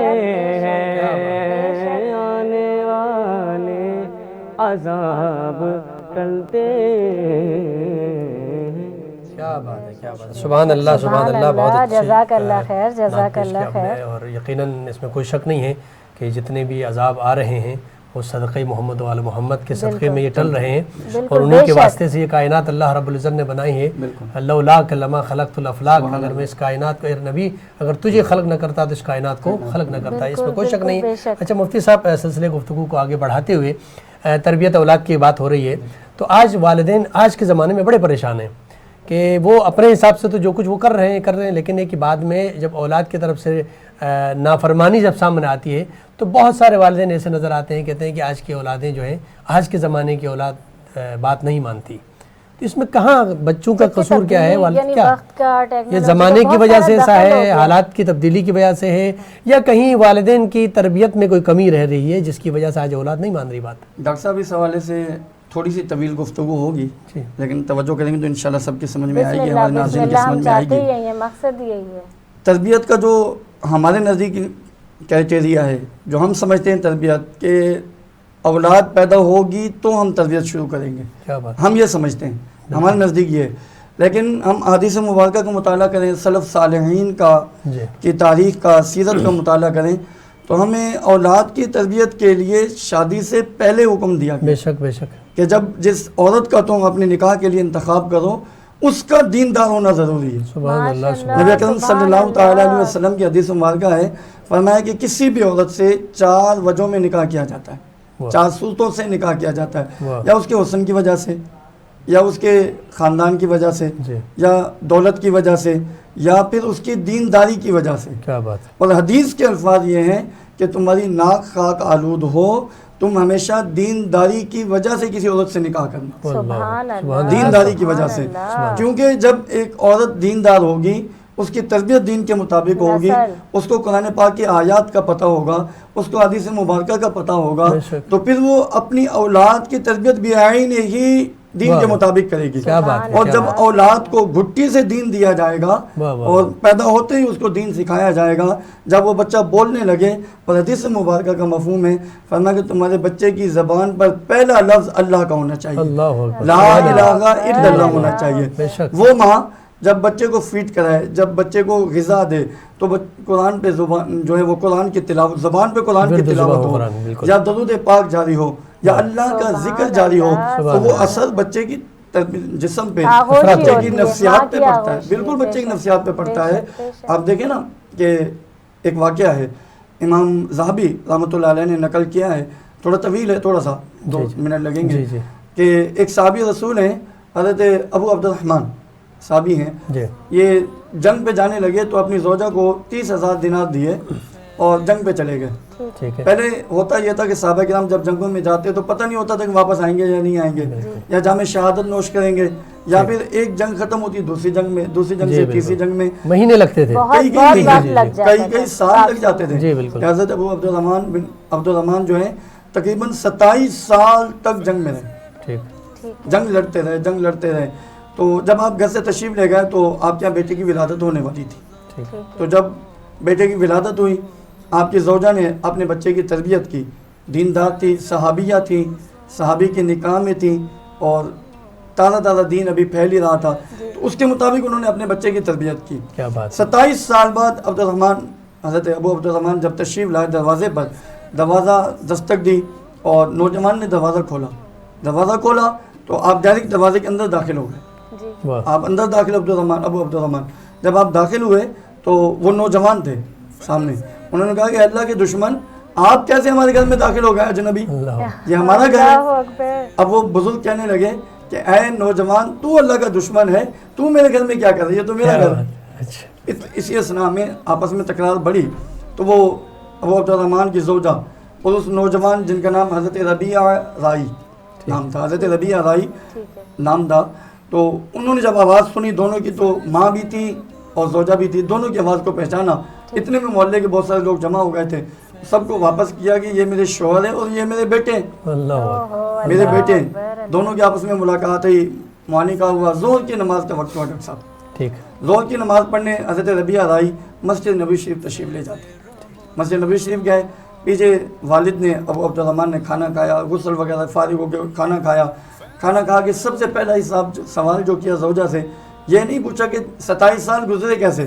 ہیں، آنے والے عذاب ٹلتے ہیں. کیا بات ہے، کیا بات ہے. سبحان اللہ، سبحان اللہ. بہت اچھی جزاک اللہ خیر، جزاک اللہ خیر. اور یقیناً اس میں کوئی شک نہیں ہے کہ جتنے بھی عذاب آ رہے ہیں وہ صدقہ محمد و آل محمد کے صدقے میں یہ ٹل رہے ہیں، اور انہیں کے واسطے سے یہ کائنات اللہ رب العزت نے بنائی ہے. لولا لما خلقت الافلاق، اگر میں اس کائنات کو، اے نبی اگر تجھے خلق نہ کرتا تو اس کائنات کو خلق نہ کرتا. اس میں کوئی شک نہیں ہے. اچھا مفتی صاحب، سلسلے گفتگو کو آگے بڑھاتے ہوئے تربیت اولاد کی بات ہو رہی ہے، تو آج والدین آج کے زمانے میں بڑے پریشان ہیں کہ وہ اپنے حساب سے تو جو کچھ وہ کر رہے ہیں، لیکن ایک بعد میں جب اولاد کی طرف سے نافرمانی جب سامنے آتی ہے تو بہت سارے والدین ایسے نظر آتے ہیں، کہتے ہیں کہ آج کی اولادیں جو ہیں، آج کے زمانے کی اولاد بات نہیں مانتی. تو اس میں کہاں بچوں کا قصور کیا ہے؟ والد کیا یہ زمانے کی وجہ سے ایسا ہے، حالات کی تبدیلی کی وجہ سے ہے، یا کہیں والدین کی تربیت میں کوئی کمی رہ رہی ہے جس کی وجہ سے آج اولاد نہیں مان رہی بات؟ ڈاکٹر صاحب اس حوالے سے تھوڑی سی طویل گفتگو ہوگی، لیکن توجہ کریں گے تو انشاءاللہ سب کی سمجھ میں آئے گی، ہمارے ناظرین کی سمجھ میں آئے گی. مقصد یہی ہے تربیت کا جو ہمارے نزدیک کرائٹیریا ہے، جو ہم سمجھتے ہیں تربیت کہ اولاد پیدا ہوگی تو ہم تربیت شروع کریں گے، ہم یہ سمجھتے ہیں، ہمارے نزدیک یہ ہے. لیکن ہم احادیث مبارکہ کا مطالعہ کریں، سلف صالحین کی تاریخ کا، سیرت کا مطالعہ کریں، تو ہمیں اولاد کی تربیت کے لیے شادی سے پہلے حکم دیا گیا. بے شک بے شک. کہ جب جس عورت کا تم اپنے نکاح کے لیے انتخاب کرو اس کا دیندار ہونا ضروری ہے. سبحان اللہ. نبی اکرم صلی اللہ تعالیٰ علیہ وسلم کی حدیث مبارکہ ہے، فرمایا کہ کسی بھی عورت سے 4 وجہوں میں نکاح کیا جاتا ہے، 4 صورتوں سے نکاح کیا جاتا ہے، یا اس کے حسن کی وجہ سے، یا اس کے خاندان کی وجہ سے، یا دولت کی وجہ سے، یا پھر اس کی دینداری کی وجہ سے. کیا بات. اور حدیث کے الفاظ یہ ہیں کہ تمہاری ناک خاک آلود ہو، تم ہمیشہ دینداری کی وجہ سے کسی عورت سے نکاح کرنا. سبحان اللہ. دینداری کی وجہ سے، کیونکہ جب ایک عورت دیندار ہوگی، اس کی تربیت دین کے مطابق ہوگی، اس کو قرآن پاک کی آیات کا پتہ ہوگا، اس کو حدیث مبارکہ کا پتہ ہوگا، تو پھر وہ اپنی اولاد کی تربیت بعین ہی دین کے مطابق کرے گی. کیا بات ہے. اور جب اولاد کو گھٹی سے دین دیا جائے گا اور پیدا ہوتے ہی اس کو دین سکھایا جائے گا, جب وہ بچہ بولنے لگے, اور حدیث مبارکہ کا مفہوم ہے, فرمایا کہ تمہارے بچے کی زبان پر پہلا لفظ اللہ کا ہونا چاہیے, لا الہ الا اللہ ہونا چاہیے. وہ ماں جب بچے کو فیڈ کرائے, جب بچے کو غذا دے, تو قرآن پہ زبان جو ہے وہ قرآن کی تلاوت, زبان پہ قرآن کی تلاوت ہو, یا درود پاک جاری ہو, یا اللہ کا ذکر جاری ہو, تو وہ اثر بچے کی جسم پہ, بچے کی نفسیات پہ پڑتا ہے. بالکل بچے کی نفسیات پہ پڑتا ہے. آپ دیکھیں نا کہ ایک واقعہ ہے, امام ذہبی رحمۃ اللہ علیہ نے نقل کیا ہے, تھوڑا طویل ہے, تھوڑا سا 2 منٹ لگیں گے, کہ ایک صحابی رسول ہیں حضرت ابو عبد الرحمن صحابی ہیں, یہ جنگ پہ جانے لگے تو اپنی زوجہ کو 30,000 دینار دیے اور جنگ پہ چلے گئے. پہلے ہوتا یہ تھا کہ صحابہ کرام جب جنگوں میں جاتے تو پتہ نہیں ہوتا تھا کہ واپس آئیں گے یا نہیں آئیں گے, یا جام شہادت نوش کریں گے, یا پھر ایک جنگ ختم ہوتی دوسری جنگ میں, دوسری جنگ سے تیسری جنگ میں مہینے لگتے تھے, کئی سال لگ جاتے تھے. حضرت ابو عبد الرحمن جو ہیں تقریباً 27 سال تک جنگ میں رہے, جنگ لڑتے رہے. تو جب آپ گھر سے تشریف لے گئے تو آپ کے یہاں بیٹے کی ولادت ہونے والی تھی. تو جب بیٹے کی ولادت ہوئی, آپ کی زوجہ نے اپنے بچے کی تربیت کی, دیندار تھی, صحابیہ تھی, صحابی کے نکاح میں تھی, اور تازہ دین ابھی پھیل ہی رہا تھا, تو اس کے مطابق انہوں نے اپنے بچے کی تربیت کی. 27 سال بعد حضرت ابو عبد الرحمن جب تشریف لائے دروازے پر, دروازہ دستک دی اور نوجوان نے دروازہ کھولا تو آپ ڈائریکٹ دروازے کے اندر داخل ہو گئے. آپ اندر داخل ابو عبد الرحمن جب آپ داخل ہوئے تو وہ نوجوان تھے سامنے, انہوں نے کہا کہ اللہ کے دشمن آپ کیسے ہمارے گھر میں داخل ہو گئے اجنبی, یہ ہمارا گھر ہے. اب وہ بزرگ کہنے لگے کہ اے نوجوان, تو اللہ کا دشمن ہے, تو میرے گھر میں کیا کر رہی ہے, تو میرا گھر ہے. اسی اسنا میں آپس میں تکرار بڑھی, تو وہ ابو عبد الرحمن کی زوجہ اور اس نوجوان جن کا نام حضرت ربیعہ رائی نام تھا, حضرت ربیعہ رائی نام تھا, تو انہوں نے جب آواز سنی دونوں کی, تو ماں بھی تھی اور زوجہ بھی تھی, دونوں کی آواز کو پہچانا. اتنے میں محلے کے بہت سارے لوگ جمع ہو گئے تھے, سب کو واپس کیا کہ یہ میرے شوہر ہیں اور یہ میرے بیٹے ہیں, میرے بیٹے ہیں. دونوں کی آپس میں ملاقات ہوئی, معانقہ ہوا, زہر کی نماز کا وقت ہوا. ڈاکٹر صاحب زہر کی نماز پڑھنے حضرت ربیعہ رائی مسجد نبوی شریف تشریف لے جاتے. مسجد نبوی شریف گئے, پیچھے والد نے ابو عبد الرحمن نے کھانا کھایا, غسل وغیرہ فارغ ہو کے کھانا کھایا. کھانا کھا کے سب سے پہلا سوال جو کیا زوجہ سے, یہ نہیں پوچھا کہ 27 سال گزرے کیسے,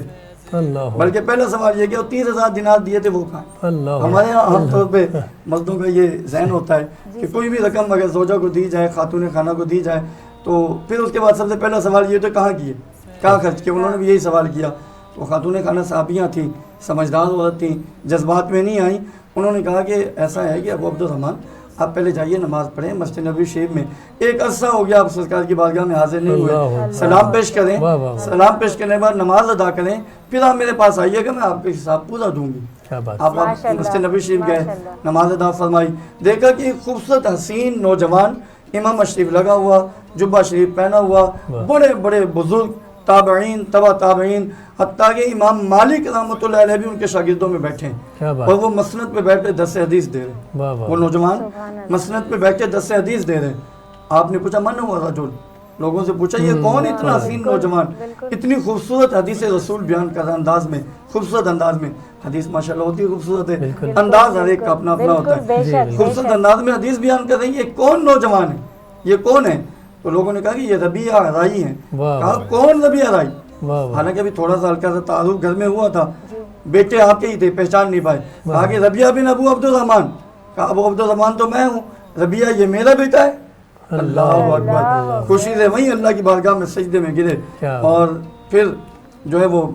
بلکہ پہلا سوال یہ کہ 30,000 دینار دیے تھے وہ کہاں. ہمارے یہاں عام طور پہ مردوں کا یہ ذہن ہوتا ہے کہ کوئی بھی رقم اگر زوجہ کو دی جائے, خاتون خانہ کو دی جائے, تو پھر اس کے بعد سب سے پہلا سوال یہ تو کہاں کیے, کہاں خرچ کیے. انہوں نے بھی یہی سوال کیا. تو خاتون خانہ صحابیاں تھیں, سمجھدار عورت تھیں, جذبات میں نہیں آئیں. انہوں نے کہا کہ ایسا ہے کہ ابو عبد الرحمن آپ پہلے جائیے نماز پڑھیں مسجد نبوی شریف میں, ایک عرصہ ہو گیا آپ سرکار کی بارگاہ میں حاضر نہیں ہوئے, سلام پیش کریں, سلام پیش کرنے کے بعد نماز ادا کریں, پھر آپ میرے پاس آئیے گا, میں آپ کا حساب پورا دوں گی. آپ مسجد نبوی شریف گئے, نماز ادا فرمائی, دیکھا کہ ایک خوبصورت حسین نوجوان امام شریف لگا ہوا, جبہ شریف پہنا ہوا, بڑے بڑے بزرگ تابعین تبع تابعین, حتیٰ کہ امام مالک رحمۃ اللہ علیہ بھی ان کے شاگردوں میں بیٹھے ہیں, اور وہ مسند پہ بیٹھ کے 10 حدیث دے رہے. وہ نوجوان مسند پہ بیٹھ کے 10 حدیث دے رہے. آپ نے پوچھا من ہوا رجل, لوگوں سے پوچھا یہ کون اتنا حسین نوجوان, اتنی خوبصورت حدیث رسول بیان کر رہا انداز میں, خوبصورت انداز میں. حدیث ماشاءاللہ ہوتی ہے خوبصورت ہے, انداز ہر ایک کا اپنا اپنا ہوتا ہے. خوبصورت انداز میں حدیث بیان کر رہی ہے, یہ کون نوجوان ہے, یہ کون ہے. تو لوگوں نے کہا کہ یہ ربیعہ رائی ہیں. کہا کون ربیعہ رائی, حالانکہ ابھی تھوڑا سا ہلکا سا تعارف گھر میں ہوا تھا, بیٹے آپ کے ہی تھے, پہچان نہیں پائے. کہا کہ ربیعہ بن ابو عبد الرحمن. کہا ابو عبد الرحمن تو میں ہوں, ربیعہ یہ میرا بیٹا ہے. اللہ اکبر, خوشی سے وہیں اللہ کی بارگاہ میں سجدے میں گرے, اور پھر جو ہے وہ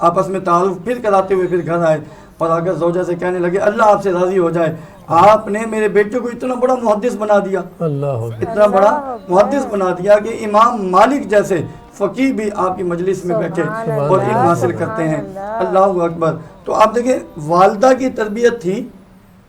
آپس میں تعارف پھر کراتے ہوئے پھر گھر آئے, اور آ کر زوجہ سے کہنے لگے اللہ آپ سے راضی ہو جائے, آپ نے میرے بیٹے کو اتنا بڑا محدث بنا دیا, اتنا بڑا محدث بنا دیا کہ امام مالک جیسے فقیہ بھی آپ کی مجلس میں بیٹھے اور علم حاصل کرتے ہیں. اللہ اکبر. تو آپ دیکھیں والدہ کی تربیت تھی,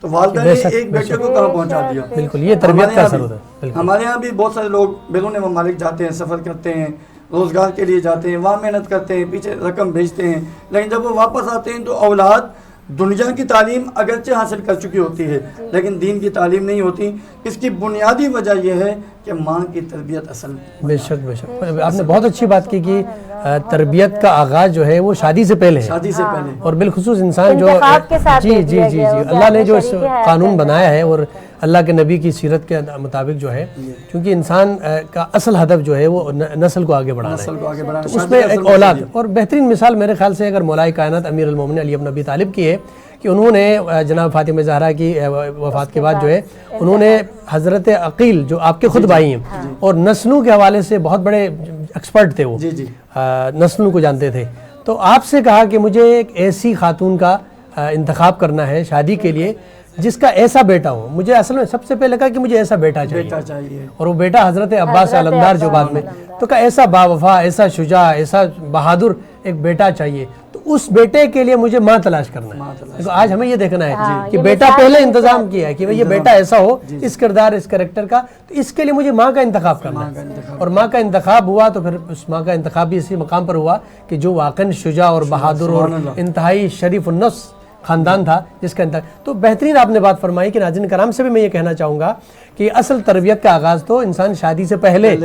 تو والدہ نے ایک بیٹے کو کہاں پہنچا دیا. بالکل یہ تربیت کا اثر ہوتا ہے. ہمارے یہاں بھی بہت سارے لوگ بیرون ممالک جاتے ہیں, سفر کرتے ہیں, روزگار کے لیے جاتے ہیں, وہاں محنت کرتے ہیں, پیچھے رقم بھیجتے ہیں, لیکن جب وہ واپس آتے ہیں تو اولاد دنیا کی تعلیم اگرچہ حاصل کر چکی ہوتی ہے لیکن دین کی تعلیم نہیں ہوتی. اس کی بنیادی وجہ یہ ہے کہ ماں کی تربیت اصل بے شک بے شک، آپ نے بہت اچھی بات کی کہ تربیت کا آغاز جو ہے وہ شادی سے پہلے ہے، شادی سے پہلے، اور بالخصوص انسان جو انتخاب کے ساتھ جی دے جی دیا جی گیا جی ہو کہ اللہ نے آپ جو اس شریک حیات قانون بنایا ہے، اور اللہ کے نبی کی سیرت کے مطابق جو ہے، کیونکہ انسان کا اصل ہدف جو ہے وہ نسل کو آگے بڑھانا نسل ہے، کو آگے بڑھانا، تو اس میں ایک اولاد، اور بہترین مثال میرے خیال سے اگر مولا کائنات امیر المومنین علی بن ابی طالب کی ہے کہ انہوں نے جناب فاطمہ زہرا کی وفات کے بعد جو ہے انہوں نے حضرت عقیل جو آپ کے خود بھائی ہیں اور نسلوں کے حوالے سے بہت بڑے ایکسپرٹ تھے، وہ جی جی نسلوں کو جانتے تھے، تو آپ سے کہا کہ مجھے ایک ایسی خاتون کا انتخاب کرنا ہے شادی کے لیے جس کا ایسا بیٹا ہو. مجھے اصل میں سب سے پہلے کہا کہ مجھے ایسا بیٹا چاہیے، اور وہ بیٹا حضرت عباس علمدار جو بعد میں، تو کہا ایسا باوفا، ایسا شجاع، ایسا بہادر ایک بیٹا چاہیے، تو اس بیٹے کے لیے مجھے ماں تلاش کرنا ہے. تو آج ہمیں یہ دیکھنا ہے کہ بیٹا پہلے انتظام کیا ہے کہ یہ بیٹا ایسا ہو، اس کردار اس کریکٹر کا، تو اس کے لیے مجھے ماں کا انتخاب کرنا ہے. اور ماں کا انتخاب ہوا تو پھر اس ماں کا انتخاب بھی اسی مقام پر ہوا کہ جو واقعاً شجاع اور بہادر اور انتہائی شریف النفس خاندان تھا جس کا انتخاب. تو بہترین آپ نے بات فرمائی کہ ناظرین کرام سے بھی میں یہ کہنا چاہوں گا کہ اصل تربیت کا آغاز تو انسان شادی سے پہلے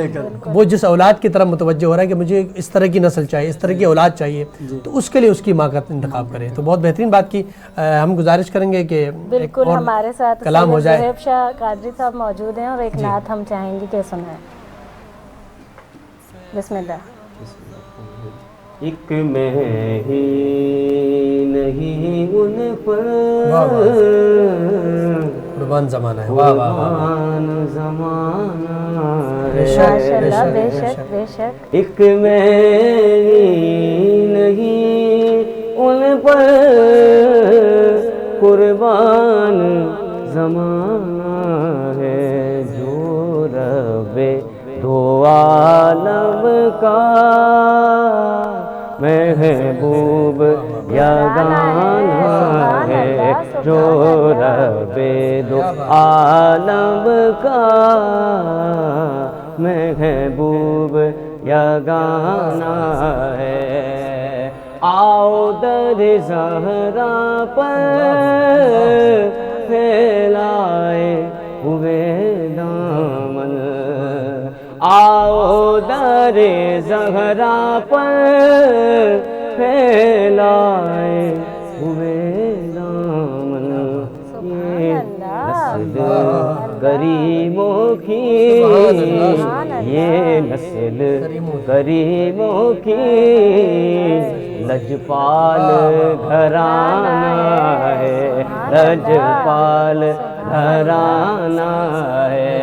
وہ جس اولاد کی طرف متوجہ ہو رہا ہے کہ مجھے اس طرح کی نسل چاہیے، اس طرح کی اولاد چاہیے، تو اس کے لیے اس کی ماں کا انتخاب کرے. تو بہت بہترین بات کی. ہم گزارش کریں گے کہ بالکل ہمارے ساتھ کلام ہو جائے. زہیب شاہ قادری صاحب موجود ہیں اور ایک نعت ہم چاہیں گے کہ سنائیں. بسم اللہ. ایک میں ہی نہیں ان پر قربان زمانہ ہے. واہ واہ واہ، قربان زمانہ ہے. ماشاءاللہ، بے شک بے شک. ایک میں ہی نہیں ان پر قربان زمانہ ہے، جو رب دو عالم کا محبوب یگانہ ہے، جو رب دو عالم کا محبوب یگانہ ہے. آؤ در زہرا پر پھیلائے ہوئے دامن، آؤ در زہرا پر پھیلائے ہوئے دامن. یہ نسل کریموں کی، یہ نسل کریموں کی لجپال گھرانہ ہے، لجپال گھرانہ ہے.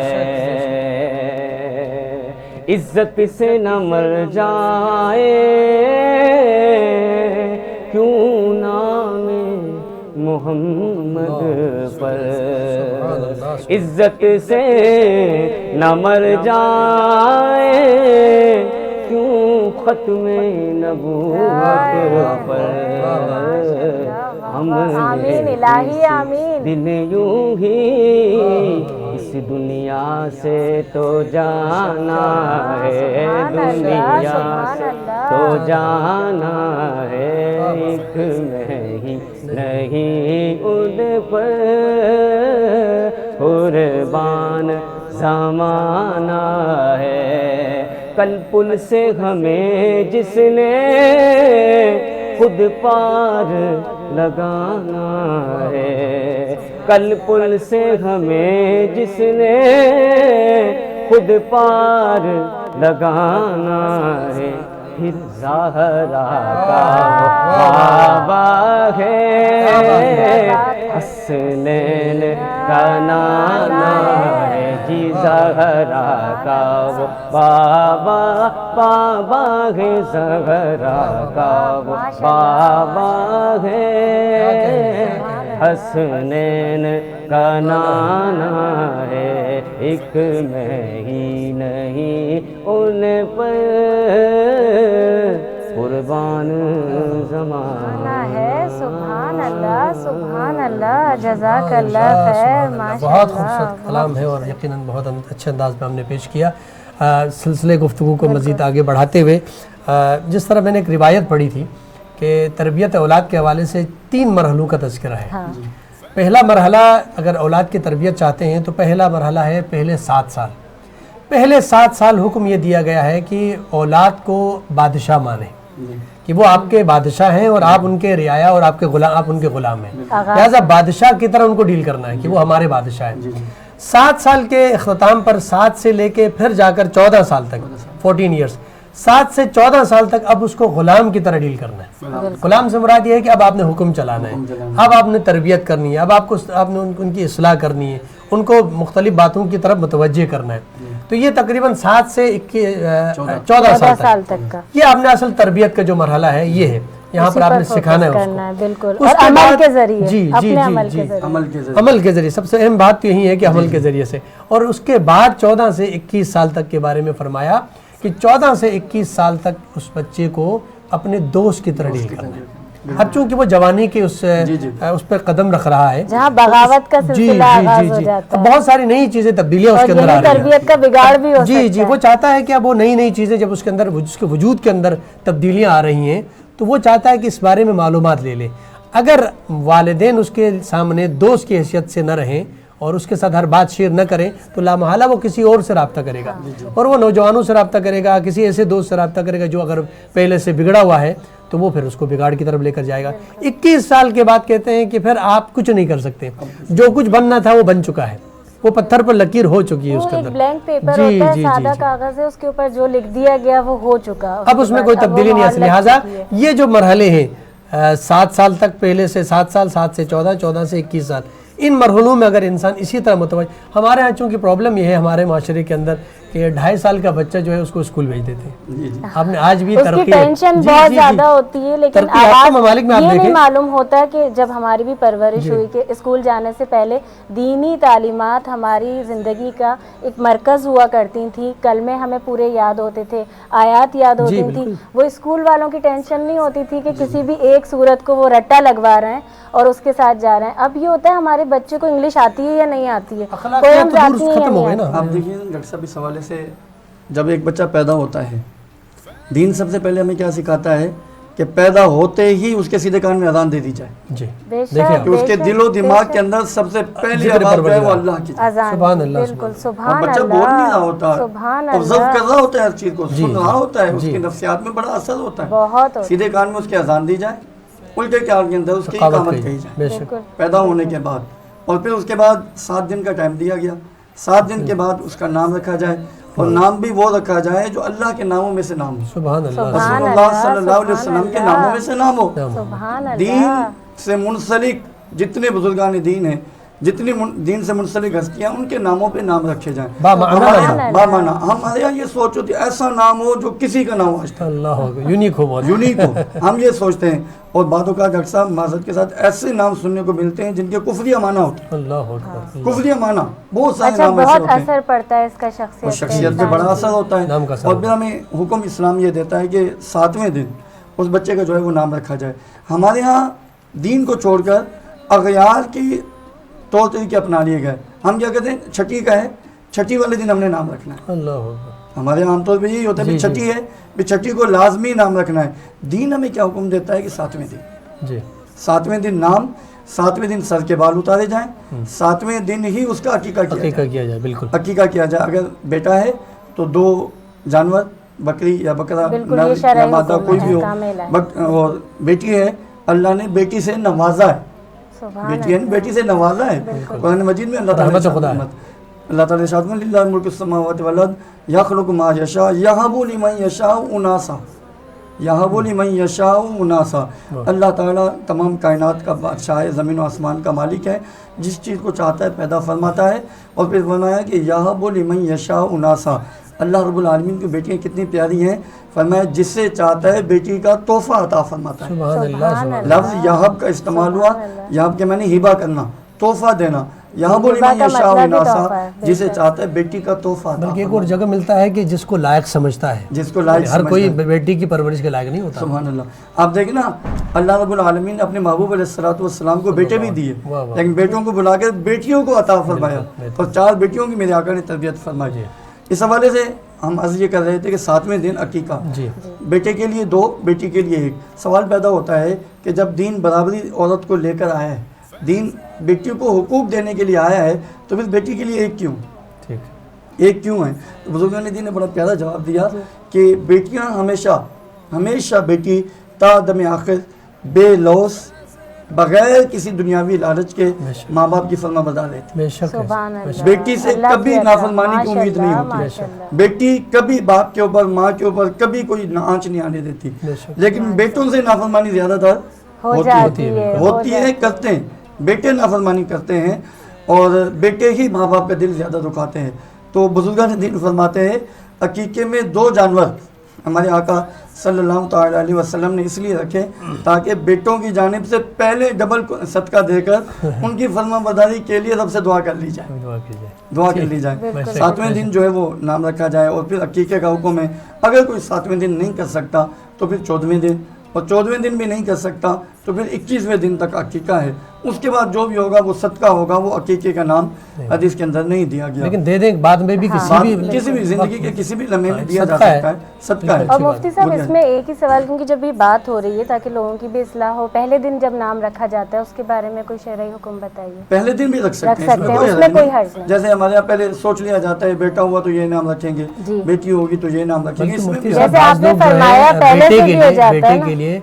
عزت سے نہ مر جائے کیوں نام محمد پر، عزت سے نہ مر جائے کیوں ختم نبوت پر. ہم آمین الہی آمین. دل یوں ہی اس دنیا سے تو جانا ہے، دنیا سے تو جانا ہے. ایک میں ہی نہیں ان پر قربان زمانہ ہے. کل پل سے ہمیں جس نے خود پار لگانا ہے، کل پل سے ہمیں جس نے خود پار لگانا ہے. پھر زہرا کا بابا ہے، حسنین کا نانا ہے. جی زہرا کا وہ بابا، بابا ہے زہرا کا وہ بابا ہے، حسنین کا نانا ہے. ایک میں ہی نہیں ان پر قربان زمانہ ہے. سبحان اللہ سبحان اللہ، جزاک اللہ خیر. بہت خوبصورت کلام ہے اور یقیناً بہت اچھے انداز میں ہم نے پیش کیا. سلسلے گفتگو کو مزید آگے بڑھاتے ہوئے جس طرح میں نے ایک روایت پڑھی تھی کہ تربیت اولاد کے حوالے سے 3 مرحلوں کا تذکرہ ہے. پہلا مرحلہ اگر اولاد کی تربیت چاہتے ہیں تو پہلا مرحلہ ہے پہلے 7 سال. پہلے 7 سال حکم یہ دیا گیا ہے کہ اولاد کو بادشاہ مانے کہ وہ آپ کے بادشاہ ہیں اور آپ ان کے رعایا اور آپ ان کے غلام ہیں، لہٰذا بادشاہ کی طرح ان کو ڈیل کرنا ہے کہ وہ ہمارے بادشاہ ہیں۔ 7 سال کے اختتام پر 7 سے لے کے پھر جا کر 14 سال تک 14 ایئرس 7 سے 14 سال تک اب اس کو غلام کی طرح ڈیل کرنا ہے۔ غلام سے مراد یہ ہے کہ اب آپ نے حکم چلانا ہے، اب آپ نے تربیت کرنی ہے، اب آپ نے ان کی اصلاح کرنی ہے، ان کو مختلف باتوں کی طرف متوجہ کرنا ہے۔ تو یہ تقریباً 7 سے 14 سال تک کا یہ آپ نے اصل تربیت کا جو مرحلہ ہے یہ ہے، یہاں پر آپ نے سکھانا ہے اس کو، بالکل، اس اور کے عمل بعد کے ذریعے، جی اپنے عمل کے ذریعے، عمل کے ذریعے سب سے اہم بات تو یہی ہے کہ عمل کے ذریعے سے۔ اور اس کے بعد 14 سے 21 سال تک کے بارے میں فرمایا کہ 14 سے 21 سال تک اس بچے کو اپنے دوست کی طرح ڈیل کرنا ہے۔ اب چونکہ وہ جوانی کے اس پر قدم رکھ رہا ہے جہاں بغاوت کا سلسلہ آغاز ہو جاتا ہے، بہت ساری نئی چیزیں تبدیلیاں اس کے اندر آ رہی ہیں، تربیت کا بگاڑ بھی ہو سکتا ہے۔ وہ چاہتا ہے کہ اب وہ نئی چیزیں جب اس کے اندر اس کے وجود کے اندر تبدیلیاں آ رہی ہیں تو وہ چاہتا ہے کہ اس بارے میں معلومات لے لے۔ اگر والدین اس کے سامنے دوست کی حیثیت سے نہ رہیں اور اس کے ساتھ ہر بات شیئر نہ کریں تو لامحالہ وہ کسی اور سے رابطہ کرے گا، اور وہ نوجوانوں سے رابطہ کرے گا، کسی ایسے دوست سے رابطہ کرے گا جو اگر پہلے سے بگڑا ہوا ہے تو وہ پھر اس کو بگاڑ کی طرف لے کر جائے گا۔ 21 سال کے بعد کہتے ہیں کہ پھر آپ کچھ نہیں کر سکتے، جو کچھ بننا تھا وہ بن چکا ہے، وہ پتھر پر لکیر ہو چکی ہے اس کے ایک اندر، بلینک پیپر ہوتا ہے، سادہ کاغذ ہے، اس کے اوپر جو لکھ دیا گیا وہ ہو چکا، اب اس میں کوئی تبدیلی نہیں ہے۔ لہٰذا یہ جو مرحلے ہیں 7 سال تک، پہلے سے 7 سال، 7 سے 14، 14 سے 21 سال، ان مرحلوں میں اگر انسان اسی طرح متوجہ، ہمارے ہاں چونکہ پرابلم یہ ہے ہمارے معاشرے کے اندر کہ 2.5 سال کا بچہ جو ہے اس کو اسکول بھیج دیتے ہیں۔ آپ نے آج بھی اس کی ٹینشن بہت زیادہ ہوتی ہے، لیکن ممالک میں آپ یہ نہیں دیکھیں معلوم ہوتا ہے کہ جب ہماری بھی پرورش ہوئی کہ اسکول جانے سے پہلے دینی تعلیمات ہماری زندگی کا ایک مرکز ہوا کرتی تھی، کلمے ہمیں پورے یاد ہوتے تھے، آیات یاد ہوتی تھی، وہ اسکول والوں کی ٹینشن نہیں ہوتی تھی کہ کسی بھی ایک سورت کو وہ رٹا لگوا رہے ہیں اور اس کے ساتھ جا رہے ہیں۔ اب یہ ہوتا ہے ہمارے بچے کو انگلش آتی ہے یا نہیں آتی ہے، کوئی ہم ذاتی ہے یا نہیں آتی۔ آپ دیکھیے ڈاکٹر صاحب اس حوالے سے جب ایک بچہ پیدا ہوتا ہے، دین سب سے پہلے ہمیں کیا سکھاتا ہے کہ پیدا ہوتے ہی اس کے سیدھے کان میں اذان دے دی جائے، جی کہ اس کے دل و دماگ کے اندر سب سے پہلی آواز ہے وہ اللہ کی، سبحان اللہ، بالکل سبحان اللہ، بچہ بول نہیں رہا ہوتا، سبحان آبزرو کر رہا ہوتا ہے ہر چیز کو، سن رہا ہوتا ہے، اس کی نفسیات میں بڑا اثر ہوتا ہے، بہت سیدھے کان میں اس کی اذان دی جائے، الٹے کان کے اندر اس کی اقامت کہی جائے پیدا ہونے کے بعد، اور پھر اس کے بعد 7 دن کا ٹائم دیا گیا، 7 دن کے بعد اس کا نام رکھا جائے، اور نام بھی وہ رکھا جائے جو اللہ کے ناموں میں سے نام ہو، سبحان اللہ، رسول اللہ صلی اللہ علیہ وسلم کے ناموں میں سے نام ہو۔ سبحان اللہ، دین سے منسلک جتنے بزرگان دین ہیں، جتنی دین سے منسلک ہستیاں، ان کے ناموں پہ نام رکھے جائیں بامعنی۔ ہمارے یہاں یہ سوچ ہوتی ہے ایسا نام ہو جو کسی کا نہ ہو آج تک، اللہ یونیک ہو، بہت یونیک ہو، ہم یہ سوچتے ہیں۔ اور بعض اوقات ڈاکٹر صاحب معذرت کے ساتھ ایسے نام سننے کو ملتے ہیں جن کے کفریہ معنی ہوتے ہیں، اللہ اکبر، کفریہ معنی، بہت سارے اچھا نام ایسے بہت ہوتے ہیں، اثر پڑتا ہے اس کا اور شخصیت پہ بڑا اثر ہوتا ہے۔ نام کا اور پھر ہمیں حکم اسلام یہ دیتا ہے کہ 7ویں دن اس بچے کا جو ہے وہ نام رکھا جائے۔ ہمارے ہاں دین کو چھوڑ کر اغیار کی طور طریقے اپنا لیے گئے، ہم کیا کہتے ہیں چھٹی کا ہے، چھٹی والے دن ہم نے نام رکھنا ہے، اللہ اکبر، ہمارے عام طور پہ یہی ہوتا ہے کہ چھٹی ہے، بھی چھٹی کو لازمی نام رکھنا ہے۔ دین ہمیں کیا حکم دیتا ہے کہ 7ویں دن، جی 7ویں دن نام، 7ویں دن سر کے بال اتارے جائیں، 7ویں دن ہی اس کا عقیقہ کیا جائے، بالکل عقیقہ کیا جائے۔ اگر بیٹا ہے تو 2 جانور، بکری یا بکرا، نر یا مادہ کوئی بھی ہو، اور بیٹی ہے اللہ نے بیٹی سے نوازا ہے، بیٹی ہے بیٹی سے نوازا ہے، قرآن مجید میں اللہ تعالیٰ ارشاد میں للہ ملک السماوات والارض یخلق ما یشاء یہب لمن یشاء اناسا، یہب لمن یشاء اناسا۔ اللہ تعالیٰ تمام کائنات کا بادشاہ ہے، زمین و آسمان کا مالک ہے، جس چیز کو چاہتا ہے پیدا فرماتا ہے۔ اور پھر فرمایا کہ یہب لمن یشاء اناسا، اللہ رب العالمین کی بیٹیاں کتنی پیاری ہیں، فرمایا جس سے چاہتا ہے بیٹی کا تحفہ عطا فرماتا ہے۔ سبحان اللہ، لفظ یہب کا استعمال ہوا، یہب کے معنی ہبا کرنا، تحفہ دینا، یہب لمن یشاء اناسا، جسے چاہتا ہے بیٹی کا تحفہ عطا۔ بلکہ ایک اور جگہ ملتا ہے کہ جس کو لائق سمجھتا ہے، جس کو لائق ہر کوئی بیٹی کی پرورش کے لائق نہیں ہوتا۔ سبحان اللہ۔ آپ دیکھیں نا اللہ رب العالمین نے اپنے محبوب علیہ الصلوۃ والسلام کو بیٹے بھی دیے، لیکن بیٹوں کو بلا کر بیٹیوں کو عطا فرمایا، اور 4 بیٹیوں کی میرے آقا نے تربیت فرمائی۔ اس حوالے سے ہم عرض یہ کر رہے تھے کہ 7ویں دن عقیقہ، بیٹے کے لیے 2، بیٹی کے لیے 1۔ سوال پیدا ہوتا ہے کہ جب دین برابری عورت کو لے کر آیا ہے، دین بیٹی کو حقوق دینے کے لیے آیا ہے، تو پھر بیٹی کے لیے 1 کیوں؟ ایک کیوں ہیں؟ تو بزرگان دین نے بڑا پیارا جواب دیا کہ بیٹیاں ہمیشہ بیٹی تا دم آخر بے لوث بغیر کسی دنیاوی لالچ کے ماں باپ کی فرما بردار رہتی. بے شک سبحان اللہ. بیٹی سے کبھی نافرمانی کی امید نہیں ہوتی. ماشاءاللہ. بیٹی کبھی باپ کے اوپر ماں کے اوپر کبھی کوئی آنچ نہیں آنے دیتی. لیکن بیٹوں سے نافرمانی زیادہ تر ہوتی ہے کرتے ہیں. بیٹے نافرمانی کرتے ہیں اور بیٹے ہی ماں باپ کا دل زیادہ دکھاتے ہیں. تو بزرگان دین فرماتے ہیں عقیقے میں 2 جانور ہمارے آقا صلی اللہ تعالی علیہ وسلم نے اس لیے رکھے تاکہ بیٹوں کی جانب سے پہلے ڈبل صدقہ دے کر ان کی فرما برداری کے لیے رب سے دعا کر لی جائے. 7ویں دن جو ہے وہ نام رکھا جائے. اور پھر عقیقے کا حکم ہے اگر کوئی 7ویں دن نہیں کر سکتا تو پھر 14ویں دن, اور 14ویں دن بھی نہیں کر سکتا تو پھر 21ویں دن تک عقیقہ ہے. اس کے بعد جو بھی ہوگا وہ صدقہ ہوگا, وہ عقیقے کا نام حدیث کے اندر نہیں دیا گیا, لیکن دے دیں بعد میں بھی کسی بھی زندگی کے کسی بھی لمحے میں دیا جا سکتا ہے, صدقہ ہے. اور مفتی صاحب اس میں ایک ہی سوال, کیونکہ جب یہ بات ہو رہی ہے تاکہ لوگوں کی بھی اصلاح ہو, پہلے دن جب نام رکھا جاتا ہے اس کے بارے میں کوئی شرعی حکم بتائیے. پہلے دن بھی رکھ سکتے ہیں, اس میں کوئی حرج نہیں. جیسے ہمارے یہاں پہلے سوچ لیا جاتا ہے بیٹا ہوا تو یہ نام رکھیں گے, بیٹی ہوگی تو یہ نام رکھیں گے. جیسے آپ نے فرمایا پہلے سے بھی ہو جاتا ہے کے لیے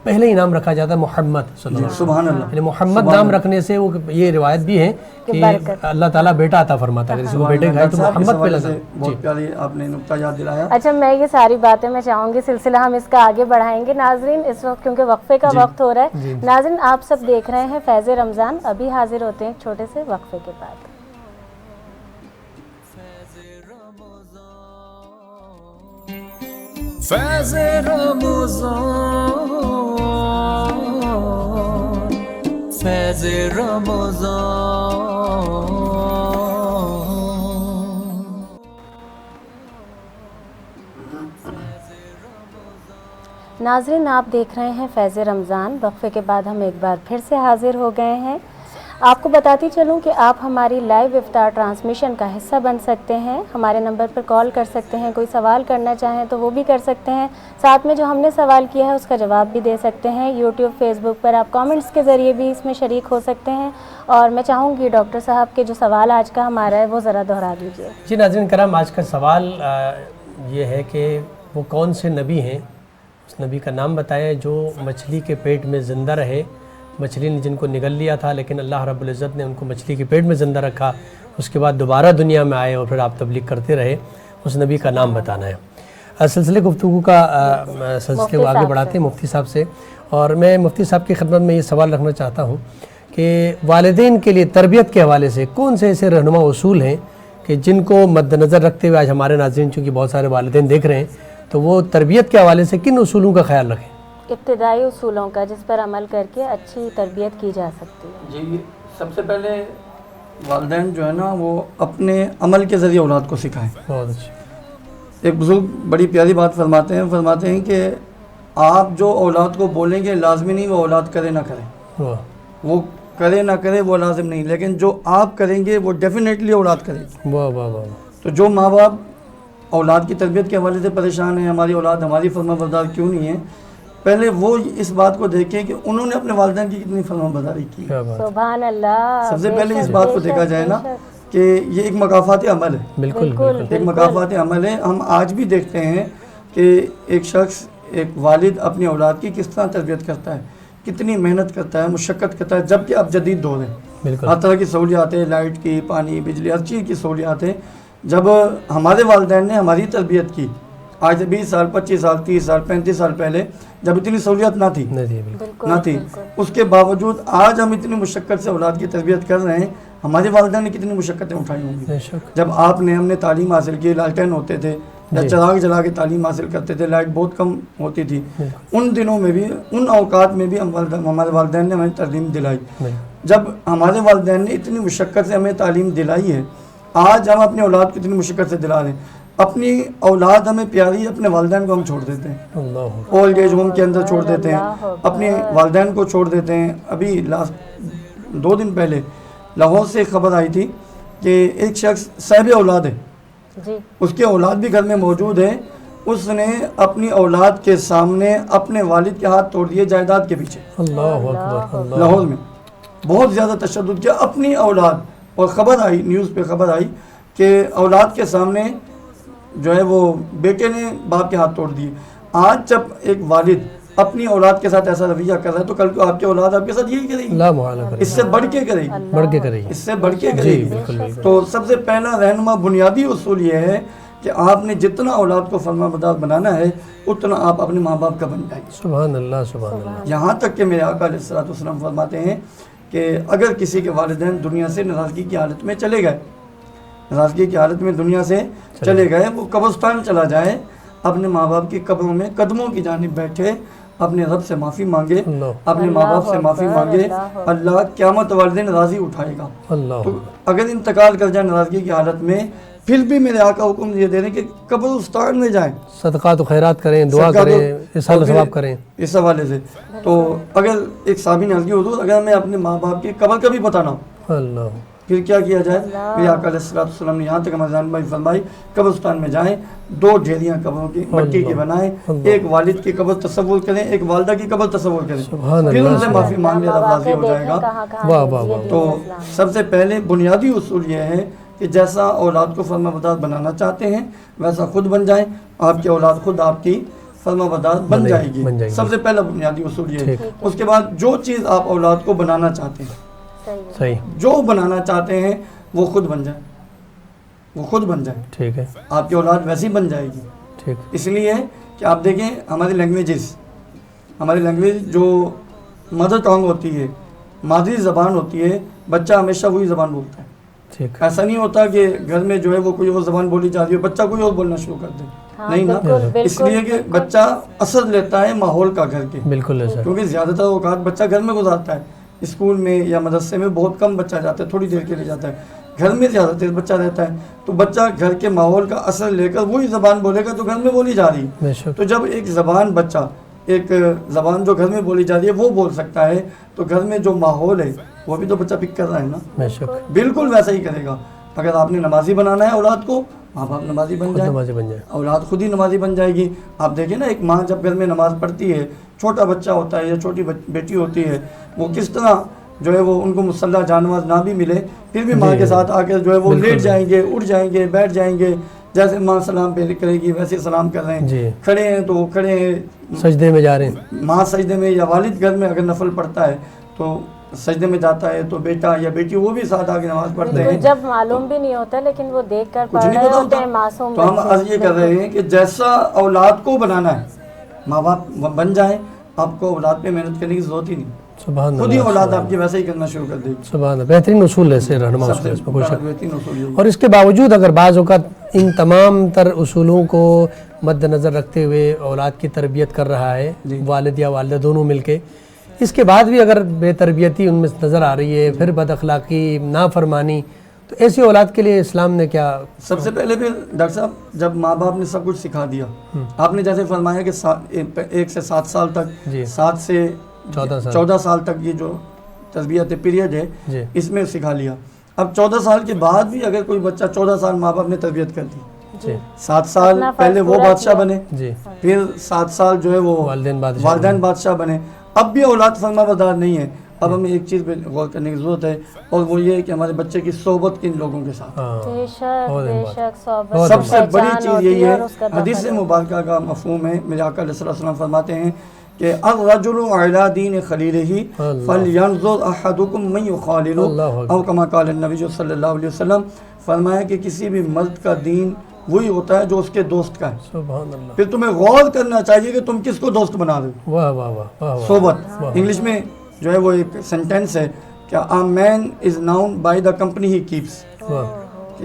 پہلے ہی نام رکھا جاتا ہے محمد صلی اللہ علیہ وسلم. سبحان اللہ. یعنی محمد نام رکھنے سے وہ یہ روایت بھی ہے کہ اللہ تعالیٰ بیٹا عطا فرماتا ہے, اگر کسی کو بیٹے کھائے تو محمد پہ لگا. بہت پیاری آپ نے نقطہ یاد دلایا. اچھا, میں یہ ساری باتیں میں چاہوں گی سلسلہ ہم اس کا آگے بڑھائیں گے. ناظرین اس وقت کیونکہ وقفے کا وقت ہو رہا ہے, ناظرین آپ سب دیکھ رہے ہیں فیض رمضان. ابھی حاضر ہوتے ہیں ایک چھوٹے سے وقفے کے بعد. فیض رمضان فیض رمضان. ناظرین آپ دیکھ رہے ہیں فیض رمضان. وقفے کے بعد ہم ایک بار پھر سے حاضر ہو گئے ہیں. آپ کو بتاتی چلوں کہ آپ ہماری لائیو افطار ٹرانسمیشن کا حصہ بن سکتے ہیں. ہمارے نمبر پر کال کر سکتے ہیں, کوئی سوال کرنا چاہیں تو وہ بھی کر سکتے ہیں. ساتھ میں جو ہم نے سوال کیا ہے اس کا جواب بھی دے سکتے ہیں. یوٹیوب, فیس بک پر آپ کامنٹس کے ذریعے بھی اس میں شریک ہو سکتے ہیں. اور میں چاہوں گی ڈاکٹر صاحب کے جو سوال آج کا ہمارا ہے وہ ذرا دہرا دیجیے. جی ناظرین کرام, آج کا سوال یہ ہے کہ وہ کون سے نبی ہیں, اس نبی کا نام بتائیں جو مچھلی کے پیٹ میں زندہ رہے. مچھلی نے جن کو نگل لیا تھا لیکن اللہ رب العزت نے ان کو مچھلی کے پیٹ میں زندہ رکھا, اس کے بعد دوبارہ دنیا میں آئے اور پھر آپ تبلیغ کرتے رہے. اس نبی کا نام بتانا ہے. سلسلے گفتگو کا سلسلے کو آگے بڑھاتے ہیں مفتی صاحب سے. اور میں مفتی صاحب کی خدمت میں یہ سوال رکھنا چاہتا ہوں کہ والدین کے لیے تربیت کے حوالے سے کون سے ایسے رہنما اصول ہیں کہ جن کو مد نظر رکھتے ہوئے آج ہمارے ناظرین چونکہ بہت سارے والدین دیکھ رہے ہیں تو وہ تربیت کے حوالے سے کن اصولوں کا خیال رکھیں؟ ابتدائی اصولوں کا جس پر عمل کر کے اچھی تربیت کی جا سکتی ہے. جی, سب سے پہلے والدین جو ہے نا وہ اپنے عمل کے ذریعے اولاد کو سکھائیں. بہت اچھا. ایک بزرگ بڑی پیاری بات فرماتے ہیں کہ آپ جو اولاد کو بولیں گے لازمی نہیں وہ اولاد کرے نہ کرے, وہ کرے نہ کرے وہ لازم نہیں, لیکن جو آپ کریں گے وہ ڈیفینیٹلی اولاد کرے گی. واہ واہ واہ. تو جو ماں باپ اولاد کی تربیت کے حوالے سے پریشان ہیں, ہماری اولاد ہماری فرما بردار کیوں نہیں ہے, پہلے وہ اس بات کو دیکھیں کہ انہوں نے اپنے والدین کی کتنی فرما برداری کی. سبحان اللہ. سب سے پہلے اس بات کو دیکھا جائے نا کہ یہ ایک مکافات عمل ہے. بالکل ایک مکافات عمل ہے. ہم آج بھی دیکھتے ہیں کہ ایک شخص, ایک والد اپنی اولاد کی کس طرح تربیت کرتا ہے, کتنی محنت کرتا ہے, مشقت کرتا ہے. جبکہ اب جدید دور ہے, ہر طرح کی سہولیات ہیں, لائٹ کی, پانی, بجلی, ہر چیز کی سہولیات ہیں. جب ہمارے والدین نے ہماری تربیت کی آج 20 سال 25 سال 30 سال 35 سال پہلے, جب اتنی سہولیات نہ تھی, اس کے باوجود آج ہم اتنی مشقت سے اولاد کی تربیت کر رہے ہیں. ہمارے والدین نے کتنی مشقتیں اٹھائی ہوں گی. جب آپ نے ہم نے تعلیم حاصل کی, لالٹین ہوتے تھے یا چراغ جلا کے تعلیم حاصل کرتے تھے, لائٹ بہت کم ہوتی تھی, ان دنوں میں بھی, ان اوقات میں بھی ہمارے والدین نے ہمیں تعلیم دلائی. جب ہمارے والدین نے اتنی مشقت سے ہمیں تعلیم دلائی ہے, آج ہم اپنی اولاد کو اتنی مشقت سے دلا رہے ہیں. اپنی اولاد ہمیں پیاری, اپنے والدین کو ہم چھوڑ دیتے ہیں, اولڈ ایج ہوم کے اندر چھوڑ دیتے ہیں, اپنے والدین کو چھوڑ دیتے ہیں. ابھی لاسٹ 2 دن پہلے لاہور سے ایک خبر آئی تھی کہ ایک شخص صاحب اولاد ہے, اس کے اولاد بھی گھر میں موجود ہے, اس نے اپنی اولاد کے سامنے اپنے والد کے ہاتھ توڑ دیے جائیداد کے پیچھے. لاہور میں بہت زیادہ تشدد کیا اپنی اولاد. اور خبر آئی, نیوز پہ خبر آئی کہ اولاد کے سامنے جو ہے وہ بیٹے نے باپ کے ہاتھ توڑ دیے. آج جب ایک والد اپنی اولاد کے ساتھ ایسا رویہ کر رہا ہے تو کل کو آپ کی اولاد آپ کے ساتھ یہی کرے گی, لا محالہ کرے اس سے بڑھ کے کرے گی, بڑھ کے کرے گی. اس سے بڑھ کے کرے گی. بالکل بالکل. تو سب سے پہلا رہنما بنیادی اصول یہ ہے کہ آپ نے جتنا اولاد کو فرما بردار بنانا ہے اتنا آپ اپنے ماں باپ کا بن جائیں. سبحان اللہ سبحان اللہ. یہاں تک کہ میرے آقا علیہ الصلوۃ والسلام فرماتے ہیں کہ اگر کسی کے والدین دنیا سے ناراضگی کی حالت میں چلے گئے, ناراضگی کی حالت میں دنیا سے چلے گئے, وہ قبرستان چلا جائے, اپنے ماں باپ کی قبروں میں قدموں کی جانب بیٹھے, اپنے رب سے معافی مانگے, اپنے ماں باپ سے معافی مانگے, اللہ قیامت والے دن راضی اٹھائے گا. اللہ تو اگر انتقال کر جائے ناراضگی کی حالت میں, پھر بھی میرے آقا حکم یہ دے رہے ہیں کہ قبرستان میں جائیں, صدقات و خیرات کریں, دعا کریں, اصلاح ثواب کریں. اس حوالے سے تو اگر ایک صحابی نے عرض کی حضور اگر میں اپنے ماں باپ کی قبر کا بھی بتانا ہوں اللہ, پھر کیا کیا جائے؟ میرے آقا علیہ الصلوۃ والسلام نے یہاں تک ہماری رہنمائی فرمائی, قبرستان میں جائیں, 2 ڈھیریاں قبروں کی مٹی کی بنائیں, ایک والد کی قبر تصور کریں, ایک والدہ کی قبر تصور کریں, پھر ان سے معافی مانگ لیں, رب راضی ہو جائے گا. واہ واہ واہ. تو سب سے پہلے بنیادی اصول یہ ہے کہ جیسا اولاد کو فرما بردار بنانا چاہتے ہیں ویسا خود بن جائیں, آپ کی اولاد خود آپ کی فرما بردار بن جائے گی. سب سے پہلا بنیادی اصول یہ ہے. اس کے بعد جو چیز آپ اولاد کو بنانا چاہتے ہیں, صحیح, جو بنانا چاہتے ہیں وہ خود بن جائے, وہ خود بن جائے. ٹھیک ہے, آپ کی اولاد ویسی بن جائے گی. ٹھیک. اس لیے کہ آپ دیکھیں ہماری لینگویج جو مدر ٹانگ ہوتی ہے, مادری زبان ہوتی ہے, بچہ ہمیشہ وہی زبان بولتا ہے. ٹھیک. ایسا نہیں ہوتا کہ گھر میں جو ہے وہ کوئی اور زبان بولی جا رہی ہے, بچہ کوئی اور بولنا شروع کر دے, نہیں نا. اس لیے کہ بچہ اثر لیتا ہے ماحول کا گھر کے, بالکل ایسا, کیونکہ زیادہ تر اوقات بچہ گھر میں گزارتا ہے, اسکول میں یا مدرسے میں بہت کم بچہ جاتا ہے, تھوڑی دیر کے لیے جاتا ہے, گھر میں زیادہ دیر بچہ رہتا ہے. تو بچہ گھر کے ماحول کا اثر لے کر وہی زبان بولے گا جو گھر میں بولی جا رہی ہے. تو جب ایک زبان جو گھر میں بولی جا رہی ہے وہ بول سکتا ہے, تو گھر میں جو ماحول ہے وہ بھی تو بچہ پک کر رہا ہے نا, بالکل ویسا ہی کرے گا. اگر آپ نے نمازی بنانا ہے اولاد کو, ماں باپ نمازی بن جائے, اولاد خود ہی نمازی بن جائے گی. آپ دیکھیں نا, ایک ماں جب گھر میں نماز پڑھتی ہے, چھوٹا بچہ ہوتا ہے یا چھوٹی بیٹی ہوتی ہے, وہ کس طرح جو ہے وہ ان کو مصلی جانواز نہ بھی ملے پھر بھی ماں کے ساتھ آ کر جو ہے وہ لیٹ جائیں گے, اٹھ جائیں گے, بیٹھ جائیں گے, جیسے ماں سلام پہ کرے گی ویسے سلام کر رہے ہیں. کھڑے ہیں تو وہ کھڑے ہیں, سجدے میں جا رہے ہیں, ماں سجدے میں, یا والد گھر میں اگر نفل پڑھتا ہے تو سجدے میں جاتا ہے تو بیٹا یا بیٹی وہ بھی ساتھ آگے نماز پڑھتے ہیں. جب معلوم بھی نہیں ہوتا لیکن وہ دیکھ کر پڑھ رہے ہوتے ہیں معصوم. تو ہم عرض یہ کر رہے ہیں کہ جیسا اولاد کو بنانا ہے ماں باپ بن جائیں, آپ کو اولاد پہ محنت کرنے کی ضرورت ہی نہیں, خود ہی اولاد آپ کی ویسے ہی کرنا شروع کر دے گی. سبحان اللہ, بہترین اصول ہے سے رہنما اصول, اس میں کوئی شک. بہترین اصول. اور اس کے باوجود اگر بعض اوقات ان تمام تر اصولوں کو مد نظر رکھتے ہوئے اولاد کی تربیت کر رہا ہے والد یا والدہ دونوں مل کے, اس کے بعد بھی اگر بے تربیتی ان میں نظر آ رہی ہے, پھر بد اخلاقی, نافرمانی, تو ایسی اولاد کے لیے اسلام نے کیا؟ سب سے پہلے پھر ڈاکٹر صاحب جب ماں باپ نے سب کچھ سکھا دیا, آپ نے جیسے فرمایا کہ 1 سے 7 سال تک, 7 سے 14 سال تک یہ جو تربیت پیریڈ ہے اس میں سکھا لیا. اب 14 سال کے بعد بھی اگر کوئی بچہ 14 سال ماں باپ نے تربیت کر دی, 7 سال پہلے وہ بادشاہ بنے, پھر 7 سال جو ہے وہ والدین بادشاہ بنے, اب بھی اولاد فرما بردار نہیں ہے. اب ہمیں ایک چیز پہ غور کرنے کی ضرورت ہے, اور وہ یہ ہے کہ ہمارے بچے کی صحبت کن لوگوں کے ساتھ. سب سے بڑی چیز یہی ہے, حدیث مبارکہ کا مفہوم ہے, میرے آقا علیہ السلام فرماتے ہیں کہ الرجل علی دین خلیلہ فلینظر احدکم من یخالل, او کما قال النبی صلی اللہ علیہ وسلم. فرمایا کہ کسی بھی مرد کا دین وہی ہوتا ہے جو اس کے دوست کا ہے. سبحان اللہ. پھر تمہیں غور کرنا چاہیے کہ تم کس کو دوست بنا رہے ہو. واہ واہ واہ. صحبت انگلش میں جو ہے وہ ایک سینٹینس ہے کہ a man is known by the company he keeps.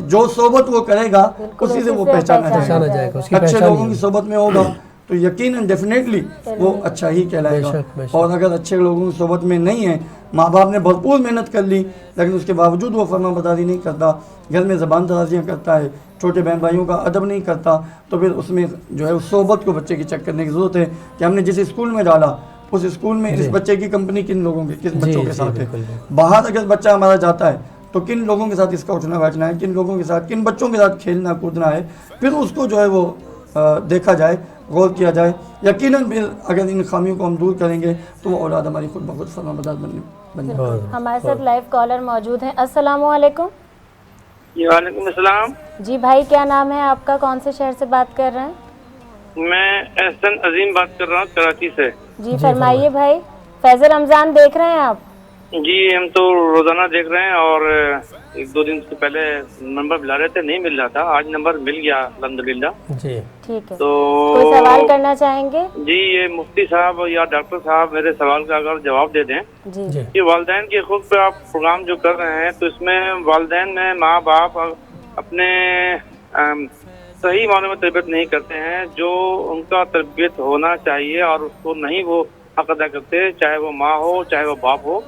جو صحبت وہ کرے گا اسی سے وہ پہچانا جائے گا. اچھے لوگوں کی صحبت میں ہوگا تو یقیناً ڈیفینیٹلی وہ اچھا ہی کہلائے گا. اور اگر اچھے لوگوں کی صحبت میں نہیں ہے, ماں باپ نے بھرپور محنت کر لی لیکن اس کے باوجود وہ فرما برداری نہیں کرتا, گھر میں زبان درازیاں کرتا ہے, چھوٹے بہن بھائیوں کا ادب نہیں کرتا, تو پھر اس میں جو ہے اس صحبت کو بچے کی چیک کرنے کی ضرورت ہے کہ ہم نے جس اسکول میں ڈالا اس اسکول میں اس بچے کی کمپنی کن لوگوں کی, کس بچوں کے ساتھ ہے. باہر اگر بچہ ہمارا جاتا ہے تو کن لوگوں کے ساتھ اس کا اٹھنا بیٹھنا ہے, کن لوگوں کے ساتھ, کن بچوں کے ساتھ کھیلنا کودنا ہے, پھر اس کو جو ہے وہ دیکھا جائے, غور کیا جائے. یقیناً پھر اگر ان خامیوں کو ہم دور کریں گے تو وہ اولاد ہماری خود بخود فرما بردار بن جائے. ہمارے ساتھ لائیو کالر موجود ہیں. السلام علیکم. جی وعلیکم السلام. جی بھائی کیا نام ہے آپ کا, کون سے شہر سے بات کر رہے ہیں؟ میں احسن عظیم بات کر رہا ہوں کراچی سے. جی فرمائیے بھائی. فیض رمضان دیکھ رہے ہیں آپ؟ جی ہم تو روزانہ دیکھ رہے ہیں, اور ایک دو دن سے پہلے نمبر بلا رہے تھے, نہیں مل رہا تھا, آج نمبر مل گیا الحمدللہ. جی ٹھیک ہے, تو کوئی سوال کرنا چاہیں گے؟ جی یہ مفتی صاحب یا ڈاکٹر صاحب میرے سوال کا اگر جواب دے دیں. جی جی کہ والدین کے حقوق پہ آپ پروگرام جو کر رہے ہیں, تو اس میں والدین میں ماں باپ اپنے صحیح معنوں میں تربیت نہیں کرتے ہیں, جو ان کا تربیت ہونا چاہیے, اور اس کو نہیں وہ حق ادا کرتے, چاہے وہ ماں ہو, چاہے وہ باپ ہو,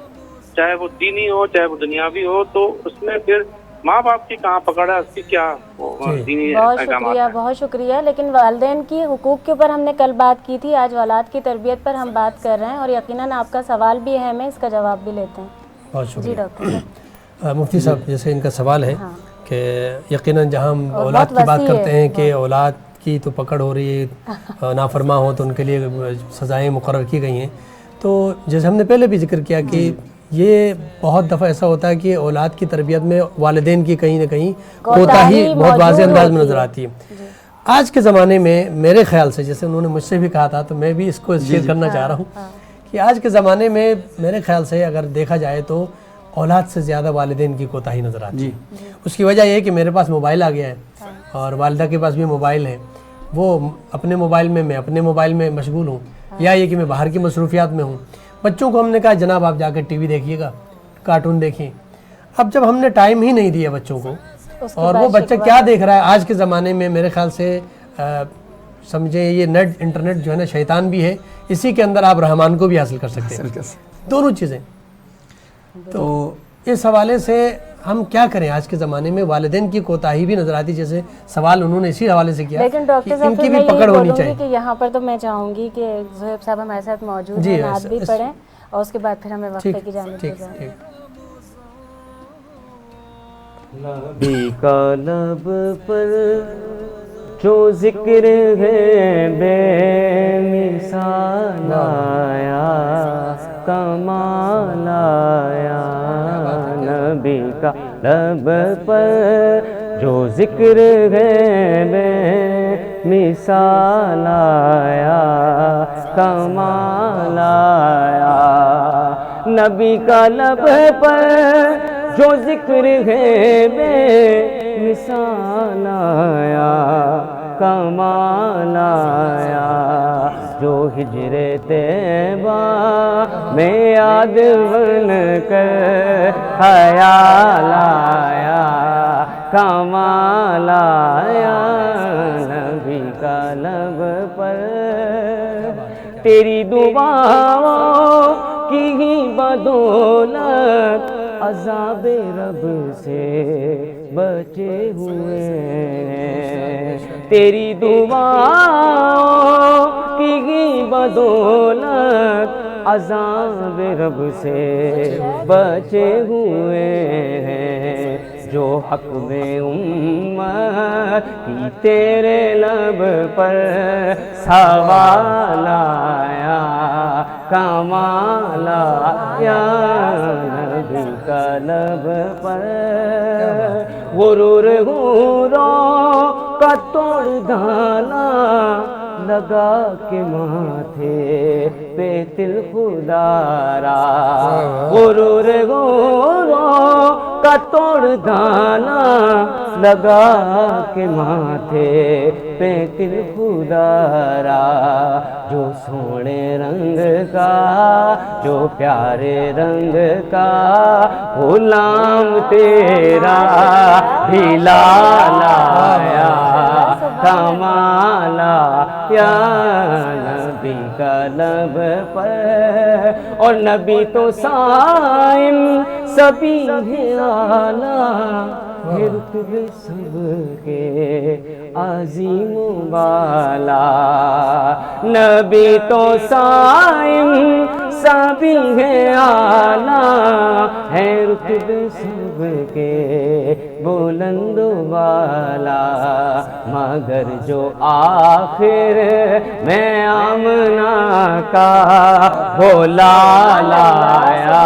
چاہے وہ دینی ہو, چاہے وہ دنیاوی ہو. تو اس میں پھر ماں باپ کی کہاں پکڑ ہے, اس کی کیا دینی بہت احکامات شکریہ, ہیں؟ بہت شکریہ. لیکن والدین کی حقوق کے اوپر ہم نے کل بات کی تھی, آج اولاد کی تربیت پر ہم بات کر رہے ہیں, اور یقیناً آپ کا سوال بھی اہم ہے, اس کا جواب بھی لیتے ہیں. بہت جی شکریہ. ڈاکٹر صاحب. مفتی صاحب جیسے ان کا سوال ہے ہاں. کہ یقیناً جہاں ہم اور اولاد بہت کی بات وسیع کرتے ہے. ہیں کہ اولاد کی تو پکڑ ہو رہی ہے, نافرما ہو تو ان کے لیے سزائیں مقرر کی گئی ہیں. تو جیسے ہم نے پہلے بھی ذکر کیا کہ یہ بہت دفعہ ایسا ہوتا ہے کہ اولاد کی تربیت میں والدین کی کہیں نہ کہیں کوتاہی بہت واضح انداز میں نظر آتی ہے. آج کے زمانے میں میرے خیال سے, جیسے انہوں نے مجھ سے بھی کہا تھا تو میں بھی اس کو شیئر کرنا چاہ رہا ہوں, کہ آج کے زمانے میں میرے خیال سے اگر دیکھا جائے تو اولاد سے زیادہ والدین کی کوتاہی نظر آتی ہے. اس کی وجہ یہ ہے کہ میرے پاس موبائل آ گیا ہے, اور والدہ کے پاس بھی موبائل ہے, وہ اپنے موبائل میں اپنے موبائل میں مشغول ہوں, یا یہ کہ میں باہر کی مصروفیات میں ہوں. بچوں کو ہم نے کہا جناب آپ جا کے ٹی وی دیکھیے گا, کارٹون دیکھیں. اب جب ہم نے ٹائم ہی نہیں دیا بچوں کو, اور وہ بچہ کیا دیکھ رہا ہے آج کے زمانے میں, میرے خیال سے سمجھیں یہ نیٹ انٹرنیٹ جو ہے نا شیطان بھی ہے, اسی کے اندر آپ رحمان کو بھی حاصل کر سکتے ہیں, دونوں چیزیں. تو اس حوالے سے ہم کیا کریں, آج کے زمانے میں والدین کی کوتاہی بھی نظر آتی, جیسے سوال انہوں نے اسی حوالے سے کیا, لیکن ڈاکٹر صاحب ان کی پھر بھی میں پکڑ یہی ہونی بولوں چاہیے. گی کہ یہاں پر تو میں چاہوں گی کہ زہیب صاحب ہمارے ساتھ موجود ہیں, نعت بھی پڑھیں, اور اس کے بعد پھر ہمیں وقفے کی جانب لے جائیں. نبی کا لب پر جو ذکر ہے بے مثال آیا, کمال آیا. نبی کا لب پر جو ذکر ہے بے مثال آیا, کمال آیا. نبی کا لب پر جو ذکر ہے بے مثال آیا, کمال آیا. جو ہجر طیبہ میں یاد بن کر خیال آیا, کمال آیا. نبی کا لب پر تیری دعاؤں کی ہی بدولت عذاب رب سے بچے ہوئے ہیں. تیری دعاؤں کی ہی بدولت عذاب رب سے بچے ہوئے ہیں. جو حق میں امت کی تیرے لب پر سوال آیا, کمال آیا. نبی کا لب پر غرور غرور کا توڑ ڈالا, لگا کے ماتھے پہ تل خدا را. غرور غرور کا توڑ ڈالا, لگا کے ماتھے پہ تل خدا را. جو سونے رنگ کا, جو پیارے رنگ کا غلام تیرا بھی لال آیا, کمال آیا. نبی کا لب پر, اور نبی تو صائم سبھی ہے اعلیٰ, ہے رتبے سب کے عظیم و بالا. نبی تو صائم سبھی ہے اعلیٰ, ہے رتبے سب کے بلند و بالا. مگر جو آخر میں آمنہ کا وہ لال آیا,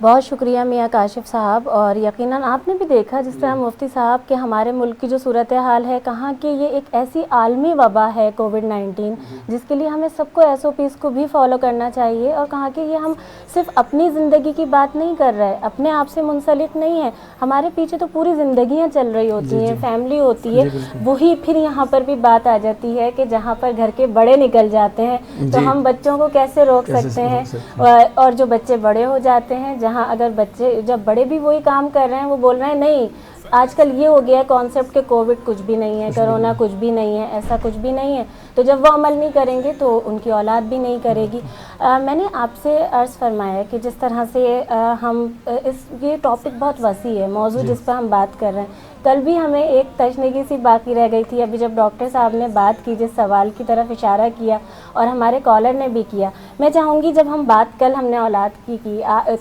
بہت شکریہ میاں کاشف صاحب. اور یقیناً آپ نے بھی دیکھا جس طرح مفتی صاحب کہ ہمارے ملک کی جو صورتحال ہے، کہاں کہ یہ ایک ایسی عالمی وبا ہے کووڈ-19 جس کے لیے ہمیں سب کو SOPs کو بھی فالو کرنا چاہیے، اور کہاں کہ یہ ہم صرف اپنی زندگی کی بات نہیں کر رہے، اپنے آپ سے منسلک نہیں ہے، ہمارے پیچھے تو پوری زندگیاں چل رہی ہوتی ہیں، فیملی ہوتی ہے. وہی پھر یہاں پر بھی بات آ جاتی ہے کہ جہاں پر گھر کے بڑے نکل جاتے ہیں تو ہم بچوں کو کیسے روک سکتے ہیں، اور جو بچے بڑے ہو جاتے ہیں، جہاں اگر بچے جب بڑے بھی وہی کام کر رہے ہیں، وہ بول رہے ہیں نہیں آج کل یہ ہو گیا ہے کانسیپٹ کہ کووڈ کچھ بھی نہیں ہے، کرونا کچھ بھی نہیں ہے، ایسا کچھ بھی نہیں ہے، تو جب وہ عمل نہیں کریں گے تو ان کی اولاد بھی نہیں کرے گی. میں نے آپ سے عرض فرمایا کہ جس طرح سے ہم یہ ٹاپک بہت وسیع ہے، موضوع جس پہ ہم بات کر رہے ہیں. کل بھی ہمیں ایک تشنگی سی باقی رہ گئی تھی، ابھی جب ڈاکٹر صاحب نے بات کی، جس سوال کی طرف اشارہ کیا اور ہمارے کالر نے بھی کیا، میں چاہوں گی جب ہم بات کل ہم نے اولاد کی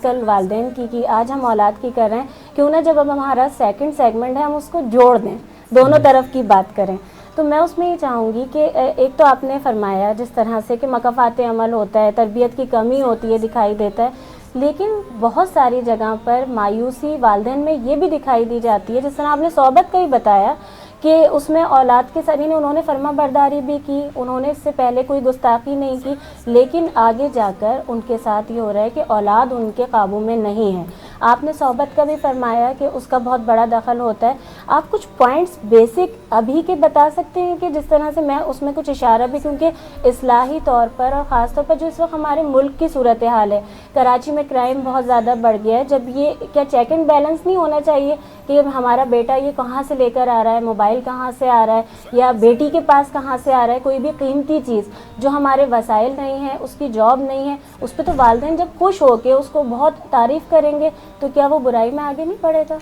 کل والدین کی آج ہم اولاد کی کر رہے ہیں، کیوں نہ جب اب ہمارا سیکنڈ سیگمنٹ ہے ہم اس کو جوڑ دیں، دونوں طرف کی بات کریں. تو میں اس میں یہ چاہوں گی کہ ایک تو آپ نے فرمایا جس طرح سے کہ مکافات عمل ہوتا ہے، تربیت کی کمی ہوتی ہے، دکھائی دیتا ہے، لیکن بہت ساری جگہ پر مایوسی والدین میں یہ بھی دکھائی دی جاتی ہے. جس طرح آپ نے صحبت کا ہی بتایا کہ اس میں اولاد کے ساتھ انہوں نے فرما برداری بھی کی، انہوں نے اس سے پہلے کوئی گستاخی نہیں کی، لیکن آگے جا کر ان کے ساتھ یہ ہو رہا ہے کہ اولاد ان کے قابو میں نہیں ہے. آپ نے صحبت کا بھی فرمایا کہ اس کا بہت بڑا دخل ہوتا ہے. آپ کچھ پوائنٹس بیسک ابھی کے بتا سکتے ہیں کہ جس طرح سے میں اس میں کچھ اشارہ بھی، کیونکہ اصلاحی طور پر اور خاص طور پر جو اس وقت ہمارے ملک کی صورتحال ہے، کراچی میں کرائم بہت زیادہ بڑھ گیا ہے، جب یہ کیا چیک اینڈ بیلنس نہیں ہونا چاہیے کہ ہمارا بیٹا یہ کہاں سے لے کر آ رہا ہے، موبائل کہاں سے آ رہا ہے، یا بیٹی کے پاس کہاں سے آ رہا ہے کوئی بھی قیمتی چیز جو ہمارے وسائل نہیں ہے، اس کی جاب نہیں ہے، اس پہ تو والدین جب خوش ہو کے اس کو بہت تعریف کریں گے تو کیا وہ برائی میں آگے نہیں پڑے گا؟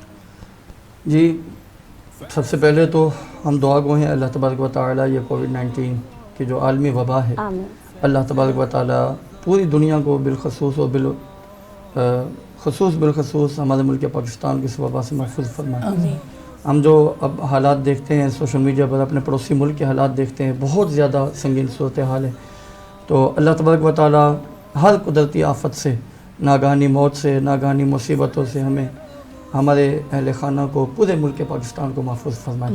جی، سب سے پہلے تو ہم دعا گو ہیں اللہ تبارک و تعالیٰ یہ کووڈ-19 کی جو عالمی وبا ہے، اللہ تبارک و تعالیٰ پوری دنیا کو بالخصوص بالخصوص ہمارے ملک پاکستان کی اس وبا سے محفوظ فرمائے. ہم جو اب حالات دیکھتے ہیں سوشل میڈیا پر، اپنے پڑوسی ملک کے حالات دیکھتے ہیں، بہت زیادہ سنگین صورتحال ہے. تو اللہ تبارک و تعالیٰ ہر قدرتی آفت سے، ناگہانی موت سے، ناگہانی مصیبتوں سے ہمیں، ہمارے اہل خانہ کو، پورے ملک پاکستان کو محفوظ فرمائے.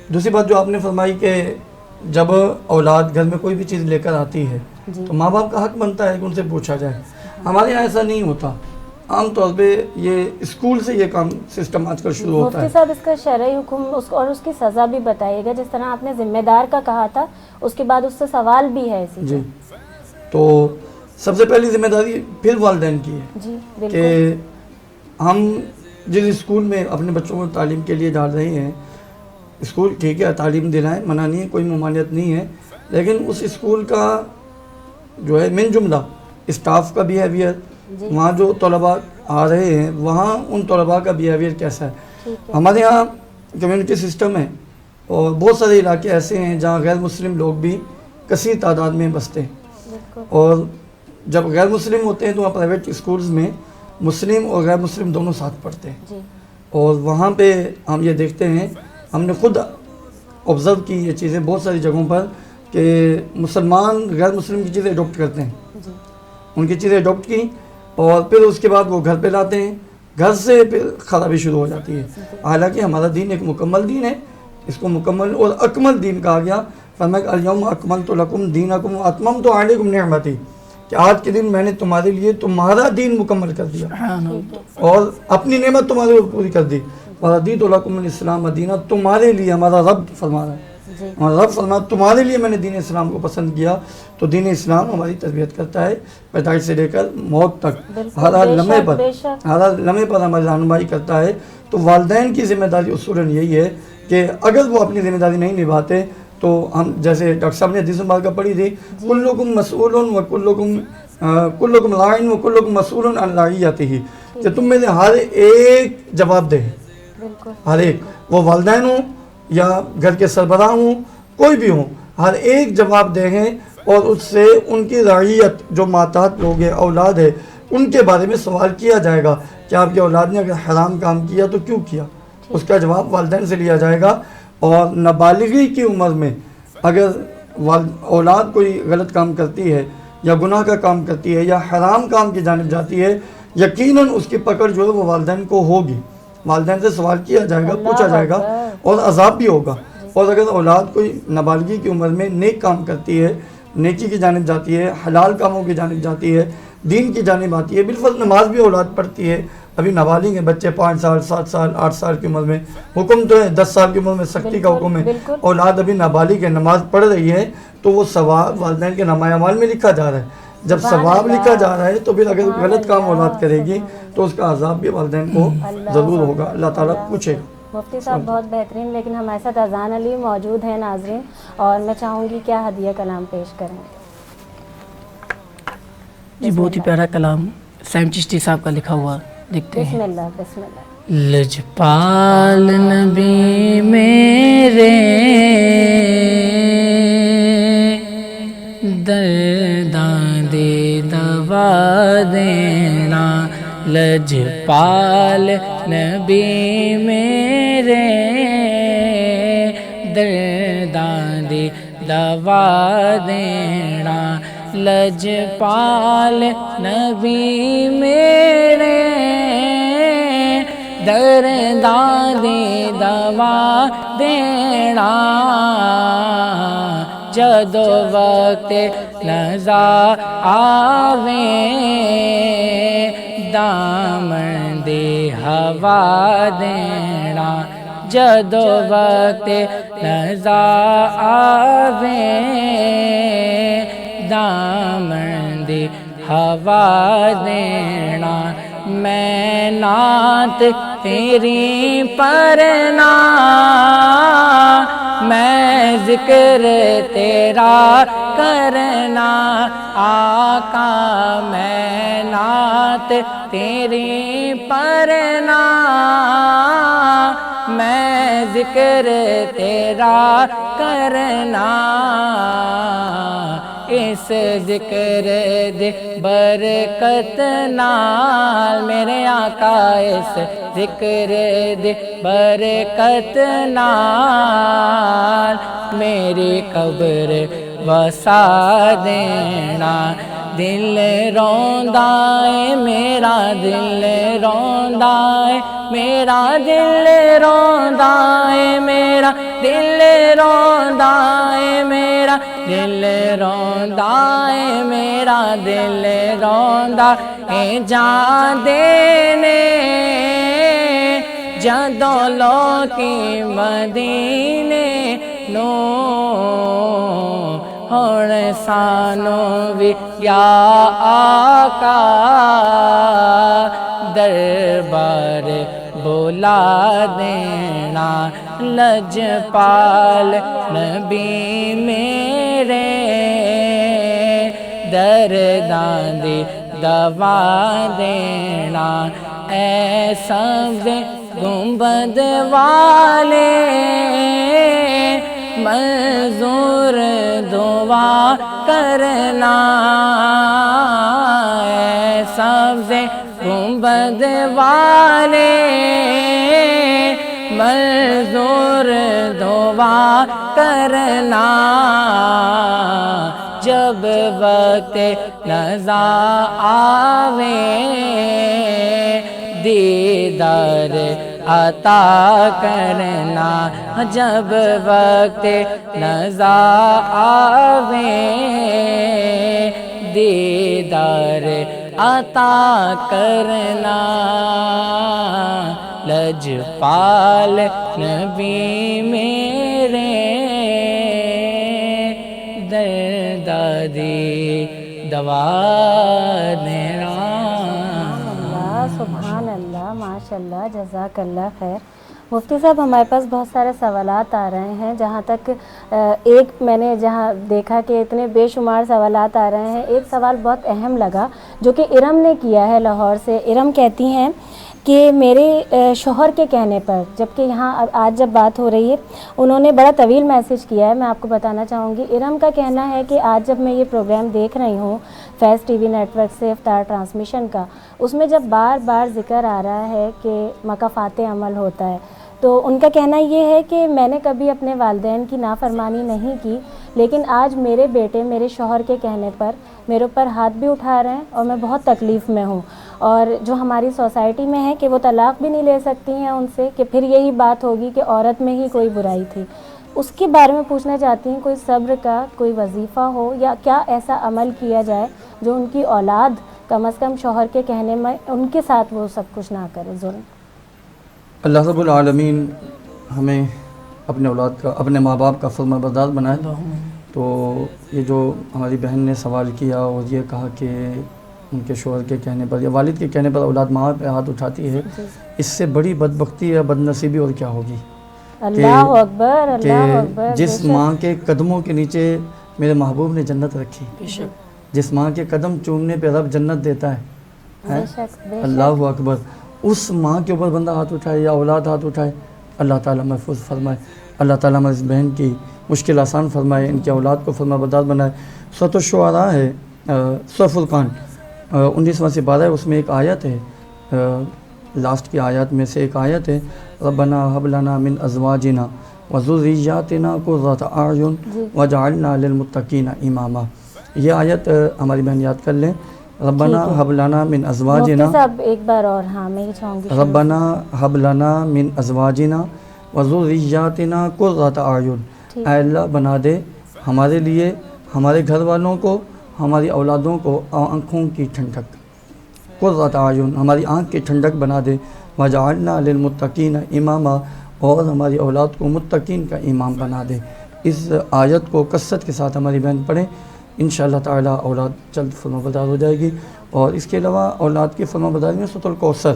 دوسری بات جو آپ نے فرمائی کہ جب اولاد گھر میں کوئی بھی چیز لے کر آتی ہے تو ماں باپ کا حق بنتا ہے کہ ان سے پوچھا جائے. ہمارے یہاں ایسا نہیں ہوتا. عام طور پہ یہ اسکول سے یہ کام سسٹم آج کل شروع ہوتا ہے. مفتی صاحب اس کا شرعی حکم اور اس کی سزا بھی بتائیے گا، جس طرح آپ نے ذمہ دار کا کہا تھا، اس کے بعد اس سے سوال بھی ہے اسی. جی، تو سب سے پہلی ذمہ داری پھر والدین کی ہے. جی کہ ہم جس اسکول میں اپنے بچوں کو تعلیم کے لیے ڈال رہے ہیں، اسکول ٹھیک ہے تعلیم دلائیں، منع نہیں ہے، کوئی ممانعت نہیں ہے، لیکن اس اسکول کا جو ہے من جملہ اسٹاف کا بیہیویئر، وہاں جو طلباء آ رہے ہیں وہاں ان طلباء کا بیہیویئر کیسا ہے. ہمارے یہاں کمیونٹی سسٹم ہے اور بہت سارے علاقے ایسے ہیں جہاں غیر مسلم لوگ بھی کثیر تعداد میں بستے ہیں، اور جب غیر مسلم ہوتے ہیں تو وہاں پرائیویٹ اسکولز میں مسلم اور غیر مسلم دونوں ساتھ پڑھتے ہیں. اور وہاں پہ ہم یہ دیکھتے ہیں، ہم نے خود آبزرو کی یہ چیزیں بہت ساری جگہوں پر، کہ مسلمان غیر مسلم کی چیزیں اڈاپٹ کرتے ہیں، ان کی چیزیں اڈاپٹ کی اور پھر اس کے بعد وہ گھر پہ لاتے ہیں، گھر سے پھر خرابی شروع ہو جاتی ہے. حالانکہ ہمارا دین ایک مکمل دین ہے، اس کو مکمل اور اکمل دین کہا گیا. فرمایا الیوم اکملت لکم دینکم واتممت علیکم نعمتی، کہ آج کے دن میں نے تمہارے لیے تمہارا دین مکمل کر دیا اور اپنی نعمت تمہارے اوپر پوری کر دی. وردیت لکم الاسلام دینہ، تمہارے لیے ہمارا رب فرما رہا ہے، ہمارا رب فرما تمہارے لیے میں نے دین اسلام کو پسند کیا. تو دین اسلام ہماری تربیت کرتا ہے پیدائش سے لے کر موت تک، ہر لمحے پر ہماری رہنمائی کرتا ہے. تو والدین کی ذمہ داری اصولاً یہی ہے کہ اگر وہ اپنی ذمہ داری نہیں نبھاتے تو ہم، جیسے ڈاکٹر صاحب نے حدیث مبارکہ پڑھی تھی، کلکم مسئول و کلکم راعٍ و کلکم مسئول عن رعیتہ، کہ تم میں سے ہر ایک جواب دہ ہے. ہر ایک، وہ والدین ہوں یا گھر کے سربراہ ہوں، کوئی بھی ہوں، ہر ایک جواب دہ ہیں، اور اس سے ان کی رعیت جو ماتحت لوگ ہیں، اولاد ہے، ان کے بارے میں سوال کیا جائے گا کہ آپ کی اولاد نے اگر حرام کام کیا تو کیوں کیا. اس کا جواب والدین سے لیا جائے گا. اور نابالغی کی عمر میں اگر اولاد کوئی غلط کام کرتی ہے یا گناہ کا کام کرتی ہے یا حرام کام کی جانب جاتی ہے، یقیناً اس کی پکڑ جو ہے وہ والدین کو ہوگی، والدین سے سوال کیا جائے گا، پوچھا جائے گا اور عذاب بھی ہوگا۔ اور اگر اولاد کوئی نابالغی کی عمر میں نیک کام کرتی ہے، نیکی کی جانب جاتی ہے، حلال کاموں کی جانب جاتی ہے، دین کی جانب آتی ہے، بالفرض نماز بھی اولاد پڑھتی ہے، ابھی نابالغ ہیں بچے 5 سال 7 سال 8 سال کی عمر میں، حکم تو ہے 10 سال کی عمر میں سختی کا حکم ہے، اولاد ابھی نابالغ ہے، نماز پڑھ رہی ہے، تو وہ ثواب والدین کے نامہ اعمال میں لکھا جا رہا ہے۔ جب ثواب لکھا جا رہا ہے تو پھر اگر غلط کام اولاد کرے گی تو اس کا عذاب بھی والدین کو ضرور ہوگا، اللہ تعالیٰ پوچھے گا۔ مفتی صاحب بہت بہترین، لیکن ہمارے ساتھ اذان علی موجود ہیں ناظرین، اور میں چاہوں گی کیا ہدیہ کلام پیش کریں۔ جی بہت ہی پیارا کلام سیم چشتی صاحب کا لکھا ہوا، دیکھتے ہیں۔ بسم اللہ بسم اللہ۔ لجپال نبی میرے درداں دے دوا دینا، لجپال نبی میرے درداں دے دوا دینا، لجپال نبی میرے درداں دے دوا دینا، جدو وقت نزا آوے دامن دے ہوا دینا، جدو وقت نزا آوے دامن دے ہوا دینا، میں نعت تیری پڑھنا، میں ذکر تیرا کرنا، آقا میں نعت تیری پڑھنا، میں ذکر تیرا کرنا، اس ذکر دے برکت نال میرے آقا، اس ذکر دے برکت نال میری قبر وسا دینا، دل روندا ہے میرا دل روندا ہے میرا دل روندا ہے میرا دل روندا ہے میرا دل روندا ہے میرا دل روندا ہے، جان دینے جدوں لوکی مدینے نو ہن سانو بھی یا آقا دربار بلا دینا، لجپال نبی میرے درداں دی دوا دینا، اے سب گنبد والے منظور دعا کرنا، اے سب گنبد والے منظور دعا کرنا، جب وقت نزا آوے دیدار عطا کرنا، جب وقت نزا آوے دیدار عطا کرنا، لجپال نبی میرے درداں دی دوا دینا۔ سبحان اللہ، ماشاء اللہ، جزاک اللہ خیر۔ مفتی صاحب ہمارے پاس بہت سارے سوالات آ رہے ہیں، جہاں تک ایک میں نے جہاں دیکھا کہ اتنے بے شمار سوالات آ رہے ہیں، ایک سوال بہت اہم لگا جو کہ ارم نے کیا ہے لاہور سے۔ ارم کہتی ہیں کہ میرے شوہر کے کہنے پر، جبکہ یہاں آج جب بات ہو رہی ہے انہوں نے بڑا طویل میسیج کیا ہے، میں آپ کو بتانا چاہوں گی۔ ارم کا کہنا ہے کہ آج جب میں یہ پروگرام دیکھ رہی ہوں فیض ٹی وی نیٹ ورک سے افطار ٹرانسمیشن کا، اس میں جب بار بار ذکر آ رہا ہے کہ مکافات عمل ہوتا ہے، تو ان کا کہنا یہ ہے کہ میں نے کبھی اپنے والدین کی نافرمانی نہیں کی، لیکن آج میرے بیٹے میرے شوہر کے کہنے پر میرے اوپر ہاتھ بھی اٹھا رہے ہیں اور میں بہت تکلیف میں ہوں، اور جو ہماری سوسائٹی میں ہے کہ وہ طلاق بھی نہیں لے سکتی ہیں ان سے، کہ پھر یہی بات ہوگی کہ عورت میں ہی کوئی برائی تھی۔ اس کے بارے میں پوچھنا چاہتی ہوں، کوئی صبر کا کوئی وظیفہ ہو یا کیا ایسا عمل کیا جائے جو ان کی اولاد کم از کم شوہر کے کہنے میں ان کے ساتھ وہ سب کچھ نہ کرے ظلم۔ اللہ رب العالمین ہمیں اپنے اولاد کا، اپنے ماں باپ کا فرما بردار بنائے۔ تو یہ جو ہماری بہن نے سوال کیا اور یہ کہا کہ ان کے شوہر کے کہنے پر یا والد کے کہنے پر اولاد ماں پہ ہاتھ اٹھاتی ہے، اس سے بڑی بدبختی یا بد نصیبی اور کیا ہوگی؟ اللہ اکبر، اللہ اکبر۔ جس ماں کے قدموں کے نیچے میرے محبوب نے جنت رکھی، جس ماں کے قدم چومنے پہ رب جنت دیتا ہے، اللہ اکبر، اس ماں کے اوپر بندہ ہاتھ اٹھائے یا اولاد ہاتھ اٹھائے، اللہ تعالیٰ محفوظ فرمائے، اللہ تعالیٰ ہماری اس بہن کی مشکل آسان فرمائے، ان کی اولاد کو فرما بردار بنائے۔ سورۃ الشعراء ہے، سورۃ فرقان 19واں سپارہ ہے، اس میں ایک آیت ہے، لاسٹ کی آیات میں سے ایک آیت ہے، ربنا ہب لنا من ازواجنا وذریاتنا قرۃ اعین واجعلنا للمتقین اماما۔ یہ آیت ہماری بہن یاد کر لیں، ربنا ہب لنا من ازواجنا، مفتی صاحب ایک بار اور، ہاں میں یہ چاہوں گی، ربنا ہب لنا من ازواجنا وذریاتنا قرۃ اعین، اے اللہ بنا دے ہمارے لیے، ہمارے گھر والوں کو، ہماری اولادوں کو آنکھوں کی ٹھنڈک، قرۃ اعین ہماری آنکھ کی ٹھنڈک بنا دے، وجعلنا للمتقین اماما، اور ہماری اولاد کو متقین کا امام بنا دے۔ اس آیت کو کثرت کے ساتھ ہماری بہن پڑھیں، انشاءاللہ تعالی اولاد جلد فرما بردار ہو جائے گی۔ اور اس کے علاوہ اولاد کی فرما برداری میں سورۃ الکوثر،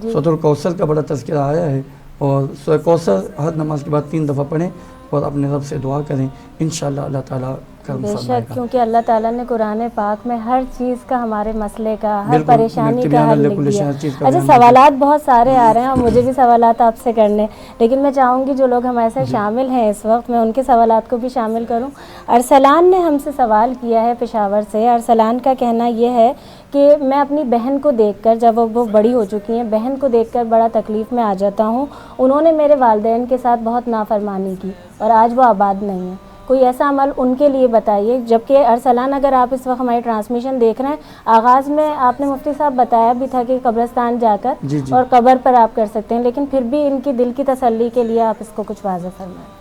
سورۃ الکوثر کا بڑا تذکرہ آیا ہے، اور سورۃ کوثر ہر نماز کے بعد 3 دفعہ پڑھیں اور اپنے رب سے دعا کریں، انشاءاللہ اللہ تعالیٰ کرم بے فرمائے شک، گا۔ کیونکہ اللہ تعالیٰ نے قرآن پاک میں ہر چیز کا، ہمارے مسئلے کا، ہر پریشانی کا حل لکھ دیا۔ اچھا، سوالات بہت سارے آ رہے ہیں اور مجھے بھی سوالات آپ سے کرنے، لیکن میں چاہوں گی جو لوگ ہمارے ساتھ شامل ہیں اس وقت، میں ان کے سوالات کو بھی شامل کروں۔ ارسلان نے ہم سے سوال کیا ہے پشاور سے۔ ارسلان کا کہنا یہ ہے کہ میں اپنی بہن کو دیکھ کر، جب وہ بڑی ہو چکی ہیں، بہن کو دیکھ کر بڑا تکلیف میں آ جاتا ہوں۔ انہوں نے میرے والدین کے ساتھ بہت نافرمانی کی اور آج وہ آباد نہیں ہیں، کوئی ایسا عمل ان کے لیے بتائیے۔ جبکہ ارسلان، اگر آپ اس وقت ہماری ٹرانسمیشن دیکھ رہے ہیں، آغاز میں آپ نے مفتی صاحب بتایا بھی تھا کہ قبرستان جا کر اور قبر پر آپ کر سکتے ہیں، لیکن پھر بھی ان کی دل کی تسلی کے لیے آپ اس کو کچھ واضح فرمائیں۔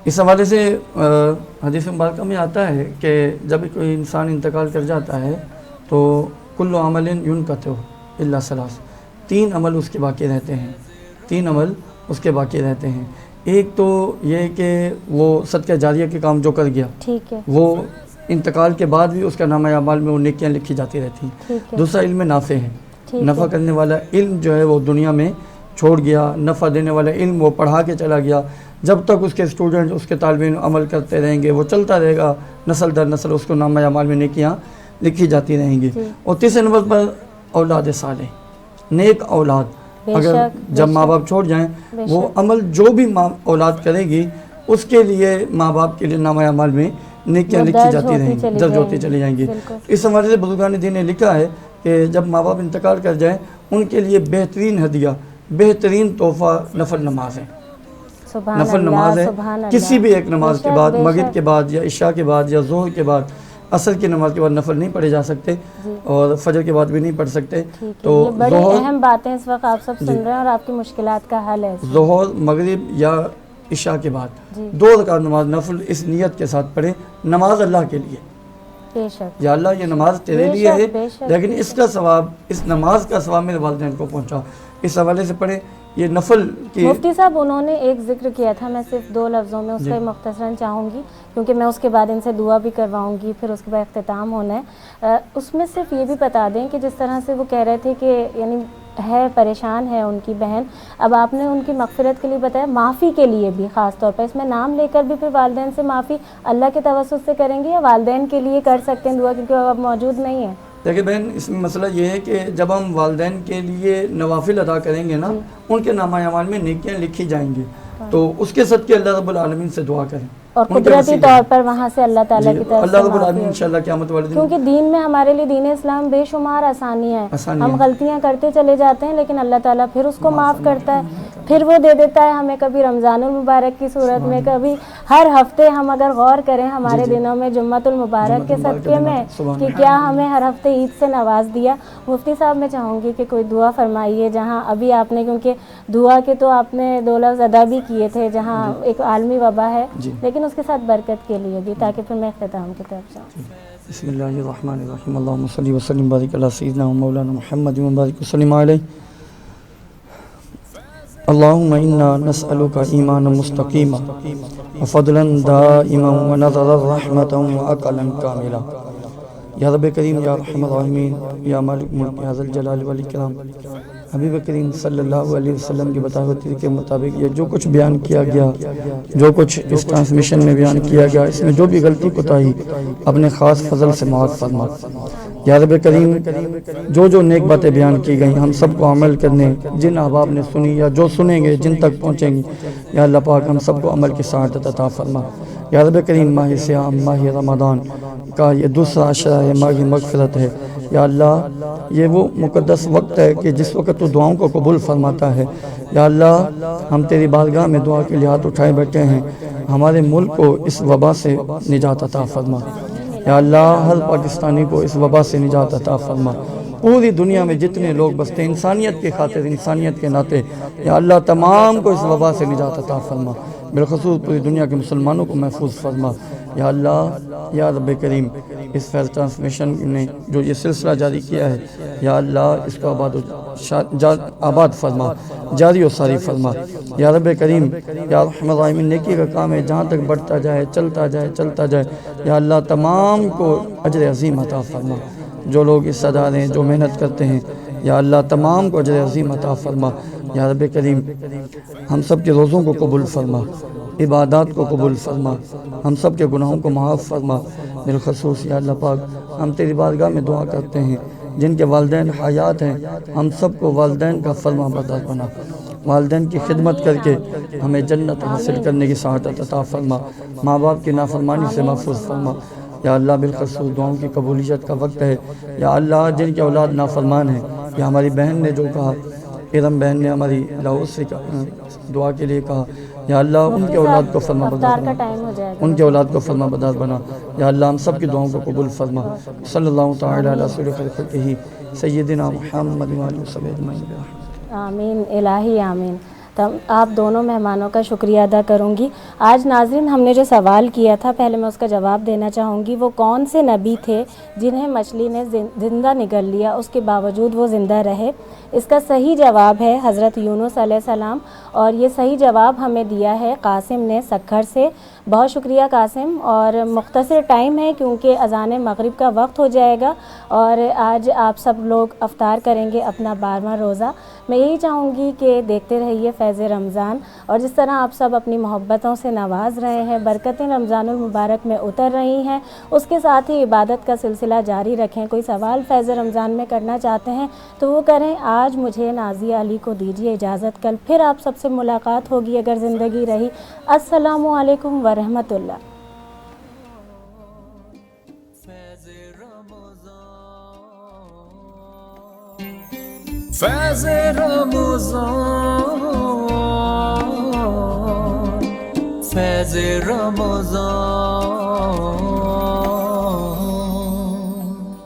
اس حوالے سے حدیث مبارکہ میں آتا ہے کہ جب کوئی انسان انتقال کر جاتا ہے تو کل عمل ینقطع الا ثلاث، 3 عمل اس کے باقی رہتے ہیں، 3 عمل اس کے باقی رہتے ہیں۔ ایک تو یہ کہ وہ صدقہ جاریہ کے کام جو کر گیا، ٹھیک ہے، وہ انتقال کے بعد بھی اس کا نامہ اعمال میں وہ نیکیاں لکھی جاتی رہتی ہیں۔ دوسرا علم نافع ہے، نفع کرنے والا علم جو ہے وہ دنیا میں چھوڑ گیا، نفع دینے والا علم وہ پڑھا کے چلا گیا، جب تک اس کے اسٹوڈنٹ، اس کے طالب علم عمل کرتے رہیں گے وہ چلتا رہے گا، نسل در نسل اس کو نامہ اعمال میں نیکیاں لکھی جاتی رہیں گی۔ اور تیسرے نمبر پر اولاد صالح، نیک اولاد، اگر جب ماں باپ چھوڑ جائیں، وہ عمل جو بھی اولاد کرے گی اس کے لیے ماں باپ کے لیے نامہ اعمال میں نیکیاں لکھی جاتی رہیں گی، درج ہوتی چلی جائیں گی۔ اس حوالے سے بزرگان دین نے لکھا ہے کہ جب ماں باپ انتقال کر جائیں ان کے لیے بہترین ہدیہ، بہترین تحفہ نفل نماز ہے۔ نفل نماز ہے، کسی بھی ایک نماز کے بعد، مغرب کے بعد یا عشاء کے بعد یا ظہر کے بعد، عصر کی نماز کے بعد نفل نہیں پڑھے جا سکتے، اور فجر کے بعد بھی نہیں پڑھ سکتے۔ تو بڑی اہم باتیں اس وقت آپ سب سن رہے ہیں اور آپ کی مشکلات کا حل ہے۔ ظہر، مغرب یا عشاء کے بعد 2 رکعت نماز نفل اس نیت کے ساتھ پڑھیں، نماز اللہ کے لیے، یا اللہ یہ نماز تیرے لیے ہے، لیکن اس کا ثواب، اس نماز کا ثواب میرے والدین کو پہنچا، اس حوالے سے پڑھیں۔ یہ نفل کی مفتی صاحب انہوں نے ایک ذکر کیا تھا، میں صرف 2 لفظوں میں اس کا مختصراً چاہوں گی، کیونکہ میں اس کے بعد ان سے دعا بھی کرواؤں گی، پھر اس کے بعد اختتام ہونا ہے۔ اس میں صرف یہ بھی بتا دیں کہ جس طرح سے وہ کہہ رہے تھے کہ یعنی ہے، پریشان ہے ان کی بہن، اب آپ نے ان کی مغفرت کے لیے بتایا، معافی کے لیے بھی خاص طور پر اس میں نام لے کر بھی پھر والدین سے معافی اللہ کے توسط سے کریں گے یا والدین کے لیے کر سکتے ہیں دعا، کیونکہ وہ اب موجود نہیں ہے؟ دیکھیں بہن، اس میں مسئلہ یہ ہے کہ جب ہم والدین کے لیے نوافل ادا کریں گے نا، ان کے نامہ اعمال میں نیکیاں لکھی جائیں گی، تو اس کے صدقے اللہ رب العالمین سے دعا کریں، اور قدرتی طور پر وہاں سے اللہ تعالیٰ کی طرف سے اللہ رب العالمین انشاءاللہ قیامت والے دن، کیونکہ دین میں ہمارے لیے دین اسلام بے شمار آسانیاں ہیں، ہم غلطیاں کرتے چلے جاتے ہیں لیکن اللہ تعالیٰ پھر اس کو معاف کرتا ہے۔ پھر وہ دے دیتا ہے ہمیں کبھی رمضان المبارک کی صورت میں, کبھی ہر ہفتے. ہم اگر غور کریں ہمارے دنوں میں جمعۃ المبارک کے صدقے میں کہ کیا ہمیں ہر ہفتے عید سے نواز دیا. مفتی صاحب میں چاہوں گی کہ کوئی دعا فرمائیے, جہاں ابھی آپ نے, کیونکہ دعا کے تو آپ نے 2 لفظ ادا بھی کیے تھے, جہاں ایک عالمی وبا ہے لیکن اس کے ساتھ برکت کے لیے بھی, تاکہ پھر میں اختتام کی طرف جاؤں. بسم اللہ الرحمن الرحیم. اللہم صلی وسلم بارک علی سیدنا و مولانا محمد و بارک وسلم علیہ. اللہم انا نسألک ایمانا مستقیما وفضلا دائما ونظرا رحمتا وعقلا کاملا. یا رب کریم یا رحم الراحمین یا مالک ملک یا ذا الجلال والاکرام, حبیب کریم صلی اللہ علیہ وسلم کی بتائے ہوئے طریقے کے مطابق یہ جو کچھ بیان کیا گیا, جو کچھ اس ٹرانسمیشن میں بیان کیا گیا, اس میں جو بھی غلطی کوتاہی اپنے خاص فضل سے معاف فرما. یا رب کریم جو نیک باتیں بیان کی گئیں ہم سب کو عمل کرنے, جن احباب نے سنی یا جو سنیں گے جن تک پہنچیں گی, یا اللہ پاک ہم سب کو عمل کی سعادت عطا فرما. یا رب کریم ماہ صیام, ماہ رمضان کا یہ دوسرا عشرہ ہے, ماہ مغفرت ہے. یا اللہ یہ وہ مقدس وقت ہے کہ جس وقت تو دعاؤں کو قبول فرماتا ہے. یا اللہ ہم تیری بارگاہ میں دعا کے لیے ہاتھ اٹھائے بیٹھے ہیں, ہمارے ملک کو اس وبا سے نجات عطا فرما. یا اللہ ہر پاکستانی کو اس وبا سے نجات عطا فرما. پوری دنیا میں جتنے لوگ بستے ہیں انسانیت کے خاطر, انسانیت کے ناطے, یا اللہ تمام کو اس وبا سے نجات عطا فرما. بالخصوص پوری دنیا کے مسلمانوں کو محفوظ فرما. یا اللہ یا رب کریم اس فیض ٹرانسمیشن نے جو یہ سلسلہ جاری کیا ہے, یا اللہ اس کو آباد فرما, جاری و ساری فرما. یا رب کریم یا رحم الراحمین نیکی کا کام ہے, جہاں تک بڑھتا جائے, چلتا جائے. یا اللہ تمام کو اجر عظیم عطا فرما. جو لوگ اس ادارے ہیں, جو محنت کرتے ہیں, یا اللہ تمام کو اجر عظیم عطا فرما. یا رب کریم ہم سب کے روزوں کو قبول فرما, عبادات کو قبول فرما, ہم سب کے گناہوں کو معاف فرما. بالخصوص یا اللہ پاک ہم تیری بارگاہ میں دعا کرتے ہیں جن کے والدین حیات ہیں, ہم سب کو والدین کا فرما بردار بنا. والدین کی خدمت کر کے ہمیں جنت حاصل کرنے کی سعادت عطا فرما. ماں باپ کی نافرمانی سے محفوظ فرما. یا اللہ بالخصوص دعاؤں کی قبولیت کا وقت ہے. یا اللہ جن کے اولاد نافرمان ہیں, یا ہماری بہن نے جو کہا, ارم بہن نے ہماری لاہور سے دعا کے لیے کہا, یا اللہ ان کے اولاد کو فرما بردار بنا, ان کے اولاد کو فرما بردار بنا. یا اللہ ہم سب کی دعاؤں کو قبول فرما. صلی اللہ تعالی علی سید خلقہ سیدنا محمد و آلہ وصحبہ اجمعین. آمین الہی آمین. آپ دونوں مہمانوں کا شکریہ ادا کروں گی. آج ناظرین ہم نے جو سوال کیا تھا, پہلے میں اس کا جواب دینا چاہوں گی. وہ کون سے نبی تھے جنہیں مچھلی نے زندہ نگل لیا, اس کے باوجود وہ زندہ رہے؟ اس کا صحیح جواب ہے حضرت یونس علیہ السلام, اور یہ صحیح جواب ہمیں دیا ہے قاسم نے سکھر سے. بہت شکریہ قاسم. اور مختصر ٹائم ہے کیونکہ اذان مغرب کا وقت ہو جائے گا, اور آج آپ سب لوگ افطار کریں گے اپنا 12واں روزہ. میں یہی چاہوں گی کہ دیکھتے رہیے فیض رمضان, اور جس طرح آپ سب اپنی محبتوں سے نواز رہے ہیں, برکتیں رمضان المبارک میں اتر رہی ہیں, اس کے ساتھ ہی عبادت کا سلسلہ جاری رکھیں. کوئی سوال فیض رمضان میں کرنا چاہتے ہیں تو وہ کریں. آج مجھے نازیہ علی کو دیجیے اجازت, کل پھر آپ سب سے ملاقات ہوگی اگر زندگی رہی. السلام علیکم ورحمۃ اللہ. فیض رمضان, فیض رمضان.